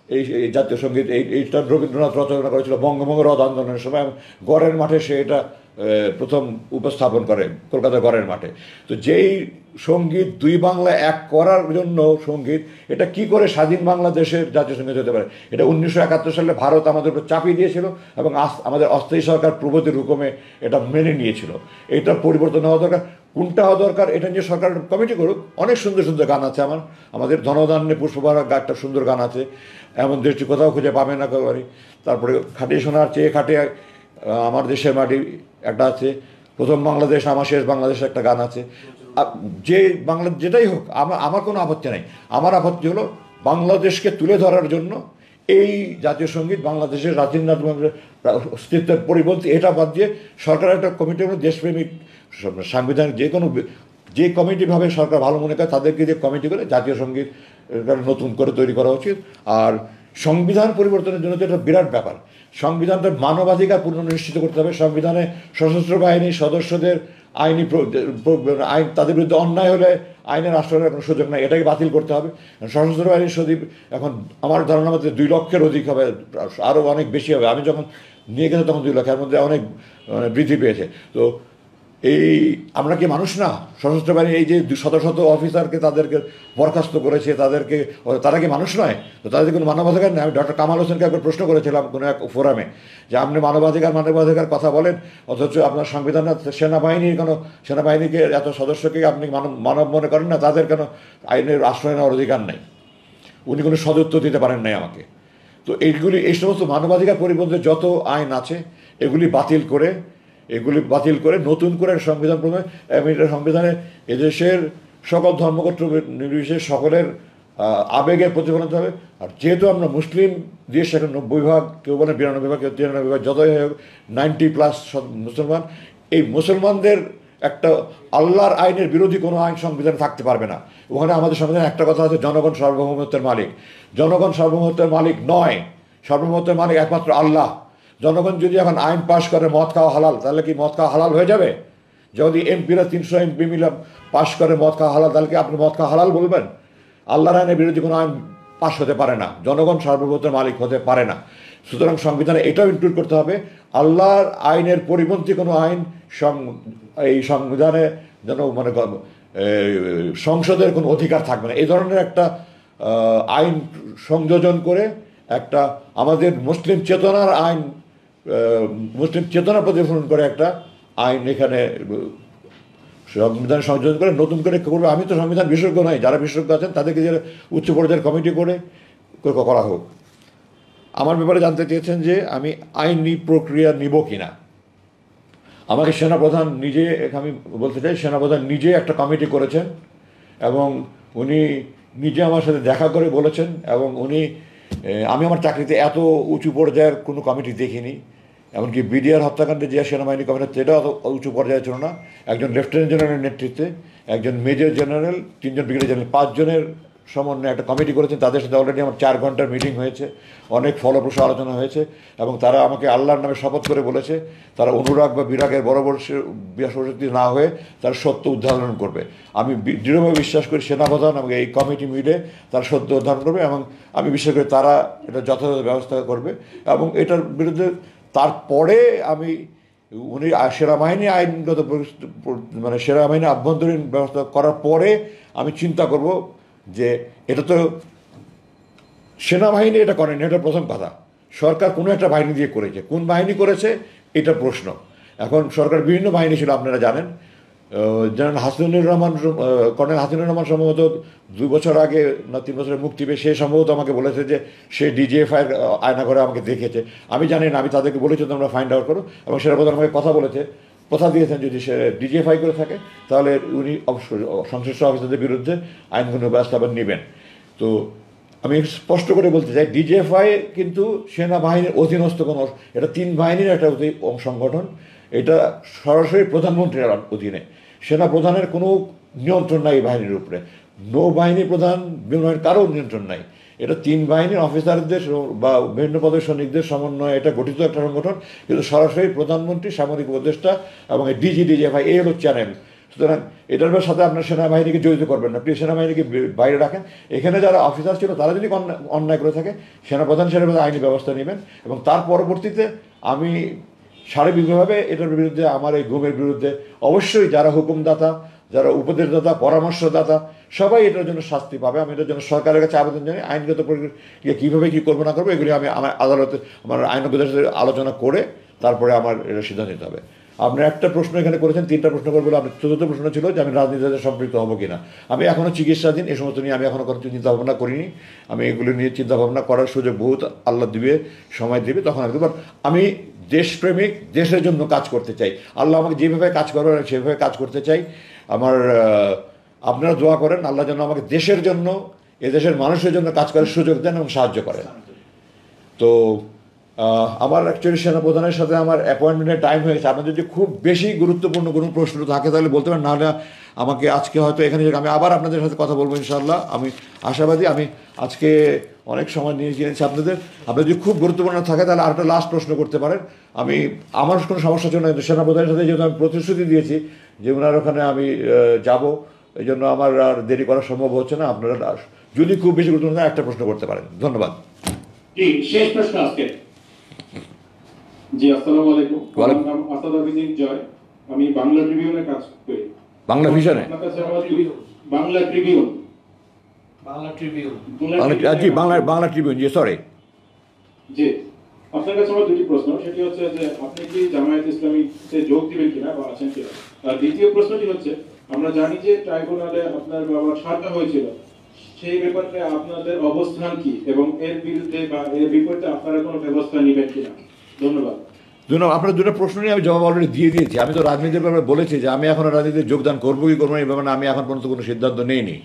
এই জাতীয় সঙ্গীত এইটা রবীন্দ্রনাথ রচনা করেছিল বঙ্গভঙ্গ রদ আন্দোলনের সময়। গড়ের মাঠে সে এটা প্রথম উপস্থাপন করে, কলকাতার গড়ের মাঠে। তো যেই সঙ্গীত দুই বাংলা এক করার জন্য সঙ্গীত, এটা কি করে স্বাধীন বাংলাদেশের জাতীয় সঙ্গীত হতে পারে? এটা 1971 সালে ভারত আমাদের উপর চাপিয়ে দিয়েছিল এবং আমাদের অস্থায়ী সরকার প্রগতির হুকুমে এটা মেনে নিয়েছিল। এটা পরিবর্তন হওয়া দরকার। কোনটা হওয়া দরকার এটা নিয়ে সরকার কমিটি করুক। অনেক সুন্দর সুন্দর গান আছে আমাদের ধনধান্যে পুষ্পবাহার একটা সুন্দর গান আছে, এমন দেশটি কোথাও খুঁজে পাবে না একেবারে। তারপরে খাটিয়ে শোনার চেয়ে খাটিয়ে আমার দেশের মাটি একটা আছে, প্রথম বাংলাদেশ আমার শেষ বাংলাদেশ একটা গান আছে। যে বাংলা যেটাই হোক, আমার কোনো আপত্তি নেই। আমার আপত্তি হলো বাংলাদেশকে তুলে ধরার জন্য এই জাতীয় সঙ্গীত বাংলাদেশের রাজীন্দ্রনাথ অস্তিত্বের পরিপন্থী, এটা বাদ দিয়ে সরকার একটা কমিটি, দেশপ্রেমিক সাংবিধানিক যে কমিটিভাবে সরকার ভালো মনে করে তাদেরকে দিয়ে কমিটি করে জাতীয় সঙ্গীত নতুন করে তৈরি করা উচিত। আর সংবিধান পরিবর্তনের জন্য তো এটা বিরাট ব্যাপার। সংবিধানটা মানবাধিকার পুনর্নিশ্চিত করতে হবে। সংবিধানে সশস্ত্র বাহিনীর সদস্যদের আইন তাদের বিরুদ্ধে অন্যায় হলে আইনের আশ্রয়ের কোনো সুযোগ নাই, এটাকে বাতিল করতে হবে। সশস্ত্র বাহিনীর সদীপ এখন আমার ধারণা মধ্যে 2 লক্ষের অধিক হবে, আরও অনেক বেশি হবে। আমি যখন নিয়ে গেছে তখন 2 লক্ষ, এর মধ্যে অনেক বৃদ্ধি পেয়েছে। তো এই আমরা কি মানুষ না? সশস্ত্র বাহিনী এই যে শত শত অফিসারকে তাদেরকে বরখাস্ত করেছে, তারা কি মানুষ নয়? তো তাদের কোনো মানবাধিকার নেই? আমি ডক্টর কামাল হোসেনকে একবার প্রশ্ন করেছিলাম কোনো এক ফোরামে যে আপনি মানবাধিকার কথা বলেন, অথচ আপনার সংবিধানে সেনাবাহিনীকে এত সদস্যকে আপনি মানব মনে করেন না, তাদের কেন আইনের আশ্রয় নেওয়ার অধিকার নেই? উনি কোনো সদুত্তর দিতে পারেন নাই আমাকে। তো এই সমস্ত মানবাধিকার পরিবর্তে যত আইন আছে এগুলি বাতিল করে নতুন করে সংবিধান প্রণয়ন, সংবিধানে এদেশের সকল ধর্মগোত্র নির্বিশেষে সকলের আবেগের প্রতিফলন হবে। আর যেহেতু আমরা মুসলিম দেশ, এখন 90 কেউ বলে 92 কেউ 93 যতই হোক 90+ মুসলমান, এই মুসলমানদের একটা আল্লাহর আইনের বিরোধী কোনো আইন সংবিধানে থাকতে পারবে না। ওখানে আমাদের সংবিধানে একটা কথা আছে, জনগণ সার্বভৌমত্বের মালিক। জনগণ সার্বভৌমত্বের মালিক নয়, সার্বভৌমত্বের মালিক একমাত্র আল্লাহ। জনগণ যদি এখন আইন পাশ করে মদ খাওয়া হালাল, তাহলে কি মদ খাওয়া হালাল হয়ে যাবে? যদি এমপিরা 300 এমপি মিলে পাশ করে মদ খাওয়া হালাল, তাহলে কি আপনি মদ খাওয়া হালাল বলবেন? আল্লাহর আইনের বিরোধী কোনো আইন পাশ হতে পারে না, জনগণ সার্বভৌমত্বের মালিক হতে পারে না। সুতরাং সংবিধানে এটাও ইনক্লুড করতে হবে, আল্লাহর আইনের পরিপন্থী কোনো আইন এই সংবিধানে যেন সংসদের কোনো অধিকার থাকবে না। এই ধরনের একটা আইন সংযোজন করে একটা আমাদের মুসলিম চেতনার আইন, মুসলিম চেতনা প্রতিফলন করে একটা আইন এখানে সংবিধান সংযোজন করে নতুন করে করবে। আমি তো সংবিধান বিশেষজ্ঞ নই, যারা বিশেষজ্ঞ আছেন তাদেরকে যে উচ্চ পর্যায়ের কমিটি করে করা হোক। আমার ব্যাপারে জানতে চেয়েছেন যে আমি আইনি প্রক্রিয়া নিব কিনা। আমাকে সেনাপ্রধান নিজে, আমি বলতে চাই, সেনাপ্রধান নিজে একটা কমিটি করেছেন এবং উনি নিজে আমার সাথে দেখা করে বলেছেন, এবং আমি আমার চাকরিতে এত উঁচু পর্যায়ের কোনো কমিটি দেখিনি। এমনকি বিডিআর হত্যাকাণ্ডে যে সেনাবাহিনী কমিটি, সেটাও অত উঁচু পর্যায়ে ছিল না। একজন লেফটেন্যান্ট জেনারেলের নেতৃত্বে, একজন মেজর জেনারেল, 3 জন ব্রিগেডিয়ার জেনারেল, 5 জনের সমন্বয়ে একটা কমিটি করেছেন। তাদের সাথে অলরেডি আমার 4 ঘন্টার মিটিং হয়েছে, অনেক ফলপ্রসূ আলোচনা হয়েছে, এবং তারা আমাকে আল্লাহর নামে শপথ করে বলেছে তারা অনুরাগ বা বিরাগের বশবর্তী না হয়ে তার সত্য উদ্ধারণ করবে। আমি দৃঢ়ভাবে বিশ্বাস করি সেনাপ্রধান আমাকে এই কমিটি মিলে তার সত্য উদ্ধারণ করবে, এবং আমি বিশ্বাস করি তারা এটা যথাযথ ব্যবস্থা করবে। এবং এটার বিরুদ্ধে তারপরে উনি সেনাবাহিনী আইনগত সেনাবাহিনী আভ্যন্তরীণ ব্যবস্থা করার পরে আমি চিন্তা করব যে এটা তো সেনাবাহিনী এটা করেনি, এটা প্রথম কথা। সরকার কোনো একটা বাহিনী দিয়ে করেছে, কোন বাহিনী করেছে এটা প্রশ্ন। এখন সরকার বিভিন্ন বাহিনী ছিল, আপনারা জানেন। জেনারেল কর্নেল হাসিনুর রহমান সম্ভবত 2 বছর আগে না 3 বছরের মুক্তি পেয়ে সে সম্ভবত আমাকে বলেছে যে সে ডিজিএফআই আয়না করে আমাকে দেখেছে। আমি জানি না, আমি তাদেরকে বলেছি তোমরা ফাইন্ড আউট করো, এবং সেনাপ্রধান আমাকে কথা দিয়েছেন যদি সে ডিজিএফআই করে থাকে তাহলে উনি অবশ্যই সংশ্লিষ্ট অফিসারদের বিরুদ্ধে আইনগত ব্যবস্থা নেবেন। তো আমি স্পষ্ট করে বলতে চাই, ডিজিএফআই কিন্তু সেনাবাহিনীর অধীনস্থ কোনো, এটা 3 বাহিনীর একটা সংগঠন। এটা সরাসরি প্রধানমন্ত্রীর অধীনে, সেনাপ্রধানের কোনো নিয়ন্ত্রণ নাই এই বাহিনীর উপরে। নৌবাহিনী প্রধান, বিমানের কারো নিয়ন্ত্রণ নাই। এটা 3 বাহিনীর অফিসারদের বা বিভিন্ন পদের সৈনিকদের সমন্বয়ে এটা গঠিত একটা সংগঠন, কিন্তু সরাসরি প্রধানমন্ত্রী, সামরিক উপদেষ্টা এবং ডিজিএফআই এই হলো চ্যানেল। সুতরাং এটার সাথে আপনার সেনাবাহিনীকে জড়িত করবেন না, প্লিজ সেনাবাহিনীকে বাইরে রাখেন। এখানে যারা অফিসার ছিল তারা যদি অন্যায় করে থাকে সেনাপ্রধান আইনি ব্যবস্থা নেবেন, এবং তার পরবর্তীতে আমি সার্বিকভাবে এটার বিরুদ্ধে, আমার এই গুমের বিরুদ্ধে অবশ্যই যারা হুকুমদাতা, যারা উপদেশদাতা, পরামর্শদাতা, সবাই এটার জন্য শাস্তি পাবে। আমি এটার জন্য সরকারের কাছে আবেদন জানাই, আইনগত প্রক্রিয়া কীভাবে কী করবো না করবো এগুলি আমি আমার আদালতে, আমার আইনজ্ঞদের সাথে আলোচনা করে তারপরে আমার এটা সিদ্ধান্ত নিতে হবে। আপনি একটা প্রশ্ন এখানে করেছেন, 3টা প্রশ্ন করবো। আপনার 4র্থ প্রশ্ন ছিল যে আমি রাজনীতিতে সম্পৃক্ত হবো কিনা। আমি এখনও চিকিৎসাধীন, এই সমস্ত নিয়ে আমি এখনও কোনো চিন্তাভাবনা করিনি। আমি এগুলো নিয়ে চিন্তাভাবনা করার সুযোগ বহুত আল্লাহ দিবে, সময় দেবে, তখন আমি দেশপ্রেমিক, দেশের জন্য কাজ করতে চাই। আল্লাহ আমাকে যেভাবে কাজ করবেন সেভাবে কাজ করতে চাই। আপনারা দোয়া করেন আল্লাহ যেন আমাকে দেশের জন্য, এদেশের মানুষের জন্য কাজ করার সুযোগ দেন এবং সাহায্য করেন। তো আমার অ্যাকচুয়ালি সেনাপ্রধানের সাথে আমার অ্যাপয়েন্টমেন্টের টাইম হয়েছে। আপনার যদি খুব বেশি গুরুত্বপূর্ণ কোনো প্রশ্ন থাকে তাহলে বলতে পারেন, নাহলে আমাকে আজকে হয়তো এখানে আমি আবার আপনাদের সাথে কথা বলবো ইনশাআল্লাহ। আমি আশাবাদী। আমি আজকে অনেক সময় নিয়ে গিয়েছি আপনাদের যদি খুব গুরুত্বপূর্ণ থাকে তাহলে আরেকটা লাস্ট প্রশ্ন করতে পারেন। আমার কোনো সমস্যা ছিল না, সেনাপ্রধানের সাথে যেহেতু আমি প্রতিশ্রুতি দিয়েছি যে ওনার ওখানে আমি যাব, এই জন্য আমার আর দেরি করা সম্ভব হচ্ছে না। আপনারা যদি খুব বেশি গুরুত্বপূর্ণ একটা প্রশ্ন করতে পারেন। ধন্যবাদ। শেষ প্রশ্ন আজকে। জি, আসসালামু আলাইকুম। আমার নাম আসাদ আবিদিন জয়। আমি বাংলা ট্রিবিউনে কাজ করি। বাংলা ভিশনে? আপনার কাছে আমার বাংলা ট্রিবিউন। বাংলা ট্রিবিউন। জি, বাংলা ট্রিবিউন, জি সরি। জি, আপনার কাছে আমার দুটি প্রশ্ন। সেটি হচ্ছে যে আপনি কি জামায়াত ইসলামীতে যোগ দিবেন কিনা বা আছেন কিনা। আর দ্বিতীয় প্রশ্নটি হচ্ছে, আমরা জানি যে ট্রাইব্যুনালে আপনার বাবার সাজা হয়েছিল, সেই ব্যাপারে আপনাদের অবস্থান কি এবং এর বিরুদ্ধে বা এর বিপরীতে আপনারা কোনো ব্যবস্থা নেবেন কিনা। ধন্যবাদ। আপনার দুটো প্রশ্ন নিয়ে আমি জবাব অলরেডি দিয়ে দিয়েছি। আমি তো রাজনীতির ব্যাপারে বলেছি যে আমি এখন রাজনীতিতে যোগদান করবো কি করবো না, এই ব্যাপারে আমি এখন পর্যন্ত কোনো সিদ্ধান্ত নেইনি।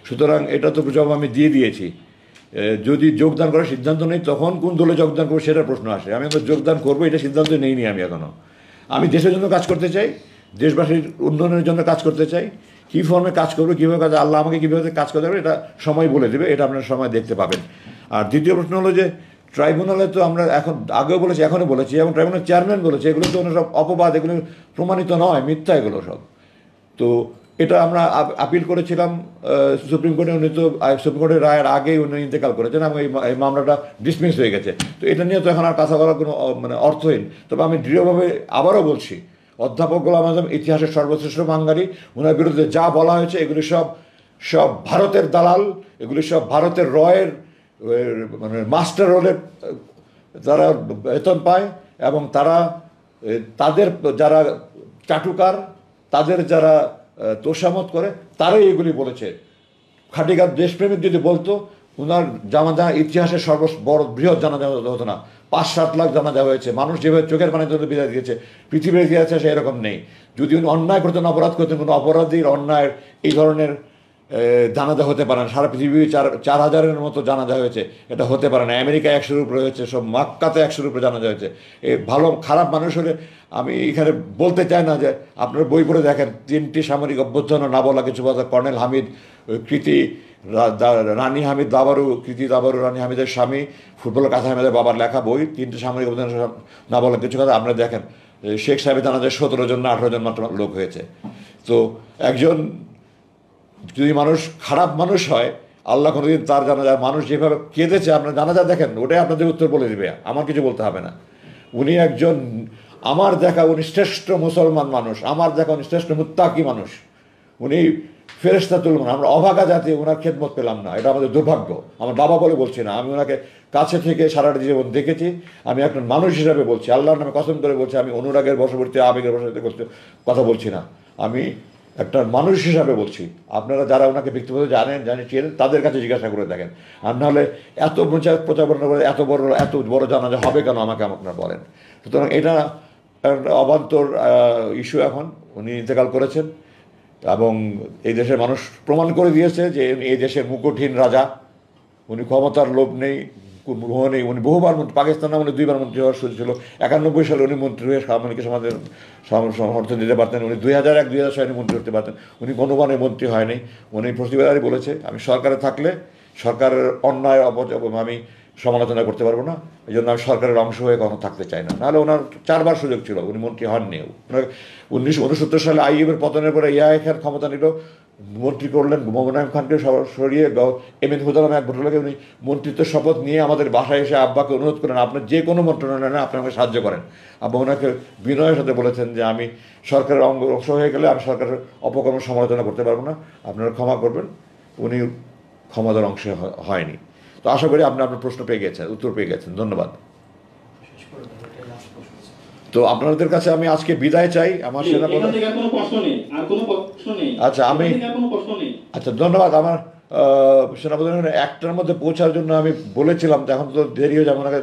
সুতরাং এটা তো জবাব আমি দিয়ে দিয়েছি। যদি যোগদান করার সিদ্ধান্ত নেই তখন কোন দলে যোগদান করবো সেটার প্রশ্ন আসে। আমি এখন যোগদান করবো এটা সিদ্ধান্ত নেইনি আমি এখনও। আমি দেশের জন্য কাজ করতে চাই, দেশবাসীর উন্নয়নের জন্য কাজ করতে চাই। কী ফর্মে কাজ করবো, কীভাবে কাজ, আল্লাহ আমাকে কীভাবে কাজ করতে হবে এটা সময় বলে দেবে, এটা আপনার সময় দেখতে পাবেন। আর দ্বিতীয় প্রশ্ন হলো যে ট্রাইব্যুনালে তো আমরা এখন আগেও বলেছি, এখনও বলেছি, এবং ট্রাইব্যুনাল চেয়ারম্যান বলেছে এগুলো তো সব অপবাদ, এগুলো প্রমাণিত নয়, মিথ্যা এগুলো সব। তো এটা আমরা আপিল করেছিলাম সুপ্রিম কোর্টে। উনি তো সুপ্রিম কোর্টের রায়ের আগেই উনি ইন্তেকাল করেছেন এবং এই মামলাটা ডিসমিস হয়ে গেছে। তো এটা নিয়ে তো এখন আর কথা বলার কোনো অর্থহীন। তবে আমি দৃঢ়ভাবে আবারও বলছি, অধ্যাপক গোলাম আজম ইতিহাসের সর্বশ্রেষ্ঠ বাঙালি। ওনার বিরুদ্ধে যা বলা হয়েছে এগুলি সব ভারতের দালাল, এগুলি সব ভারতের রয়ের মাস্টার রোলের তারা বেতন পায়, এবং তাদের যারা চাটুকার, তাদের যারা তোষামত করে, তারাই এগুলি বলেছে। খাটিকার দেশপ্রেমিক যদি বলতো, ওনার জানাজা ইতিহাসের বৃহৎ জানাজা হতো না। 5-7 লাখ জানাজা হয়েছে। মানুষ যেভাবে চোখের পানিতে বিদায় দিয়েছে, পৃথিবীর ইতিহাসে সে এরকম নেই। যদি উনি অন্যায় করতেন, অপরাধ করতেন, কোনো অপরাধীর অন্যায়ের এই ধরনের জানাজা হতে পারে না। সারা পৃথিবী 4,000-এর মতো জানাজা হয়েছে, এটা হতে পারে না। আমেরিকায় 100-এর উপরে হয়েছে, সব মাক্কাতে 100-এর উপরে জানাজা হয়েছে। ভালো খারাপ মানুষ হলে আমি এখানে বলতে চাই না যে আপনারা বই পড়ে দেখেন, 3টি সামরিক অভ্যুত্থান না বলা কিছু কথা, কর্নেল হামিদ, কৃতি রানী হামিদ দাবারু, কৃতি দাবারু রানী হামিদের স্বামী, ফুটবলার কাঁথা হামিদের বাবার লেখা বই 3টি সামরিক অভ্যুত্থান না বলা কিছু কথা। আপনারা দেখেন শেখ সাহেবের জানাজায় 17 জন না 18 জন মাত্র লোক হয়েছে। তো একজন যদি মানুষ খারাপ মানুষ হয়, আল্লাহ কোনোদিন তার জানাজায় মানুষ যেভাবে কেঁদেছে আপনার জানাজা দেখেন, ওটাই আপনাদের উত্তর বলে দেবে, আমার কিছু বলতে হবে না। উনি একজন আমার দেখা উনি শ্রেষ্ঠ মুসলমান মানুষ, আমার দেখা উনি শ্রেষ্ঠ মুত্তাকি মানুষ, উনি ফেরেশতা তুলবেন। আমরা অভাগা জাতি ওনার খেদমত পেলাম না, এটা আমাদের দুর্ভাগ্য। আমার বাবা বলে বলছি না, আমি ওনাকে কাছে থেকে সারাটা জীবন দেখেছি। আমি একজন মানুষ হিসাবে বলছি, আল্লাহর নামে কসম করে বলছি, আমি অনুরাগের বশবর্তী আবেগের বশবর্তী কথা বলছি না, আমি একটা মানুষ হিসাবে বলছি। আপনারা যারা ওনাকে ব্যক্তিগত চেনেন তাদের কাছে জিজ্ঞাসা করে দেখেন। আর নাহলে এত প্রচারণা করে এত বড় জানাজা হবে কেন আমাকে আপনারা বলেন। সুতরাং এটা অবান্তর ইস্যু। এখন উনি ইন্তেকাল করেছেন এবং এই দেশের মানুষ প্রমাণ করে দিয়েছে যে এই দেশের মুকুটহীন রাজা। উনি ক্ষমতার লোভ নেই, মোহ নেই। উনি বহুবার পাকিস্তানে উনি 2বার মন্ত্রী হওয়ার সুযোগ ছিল। 91 সালে উনি মন্ত্রী হয়ে সামরিক সমাজের সমর্থন দিতে পারতেন। উনি 2001-2000 সালে মন্ত্রী হতে পারতেন। উনি কোনোবারে মন্ত্রী হয়নি। উনি প্রতিবারই বলেছে আমি সরকারে থাকলে সরকারের অন্যায় আমি সমালোচনা করতে পারবো না, এই জন্য আমি সরকারের অংশ হয়ে কখনো থাকতে চাই না। নাহলে ওনার 4বার সুযোগ ছিল, উনি মন্ত্রী হননি। 1969 সালে আইএমের পতনের পরে ইয়াহিয়া খান ক্ষমতা নিল, মন্ত্রী করলেন মোমেন খানকে সরিয়ে এমএন হুদা নামে এক ভদ্রলোকে উনি মন্ত্রিত্বের শপথ নিয়ে আমাদের বাসায় এসে আব্বাকে অনুরোধ করেন আপনার যে কোনো মন্ত্রণালয়ে আপনি আমাকে সাহায্য করেন। আব্বা ওনাকে বিনয়ের সাথে বলেছেন যে আমি সরকারের অংশ হয়ে গেলে আমি সরকারের অপকর্ম সমালোচনা করতে পারবো না, আপনারা ক্ষমা করবেন। উনি ক্ষমতার অংশ হয়নি। তো আশা করি আপনি আপনার প্রশ্ন পেয়ে গেছেন, উত্তর পেয়ে গেছেন। ধন্যবাদ। তো আপনাদের কাছে আমি আজকে বিদায় চাই। আমার আচ্ছা ধন্যবাদ। আমার সেনাপ্রধান 1টার মধ্যে পৌঁছার জন্য আমি বলেছিলাম, এখন তো দেরি হয়ে যাবে, ওনাকে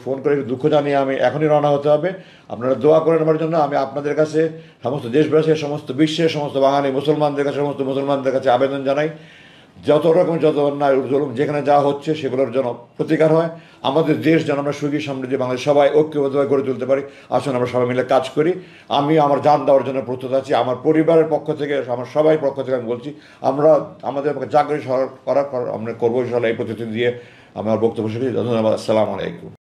ফোন করে দুঃখ জানিয়ে আমি এখনই রওনা হতে হবে। আপনারা দোয়া করেন আমার জন্য। আমি আপনাদের কাছে, সমস্ত দেশবাসীর, সমস্ত বিশ্বের সমস্ত বাঙালি মুসলমানদের কাছে, সমস্ত মুসলমানদের কাছে আবেদন জানাই, যত অন্যায় জুলুম যেখানে যা হচ্ছে সেগুলোর জন্য প্রতিকার হয়। আমাদের দেশ যেন আমরা সুখী সমৃদ্ধি বাংলাদেশ সবাই ঐক্যবদ্ধভাবে গড়ে তুলতে পারি। আসুন আমরা সবাই মিলে কাজ করি। আমি আমার জান দেওয়ার জন্য প্রস্তুত আছি। আমার পরিবারের পক্ষ থেকে, আমার সবাই পক্ষ থেকে আমি বলছি, আমরা আমাদের চাকরি আমরা করবো ইনশাআল্লাহ। এই প্রতিশ্রুতি দিয়ে আমার বক্তব্য শেষ করছি। ধন্যবাদ। আসসালামু আলাইকুম।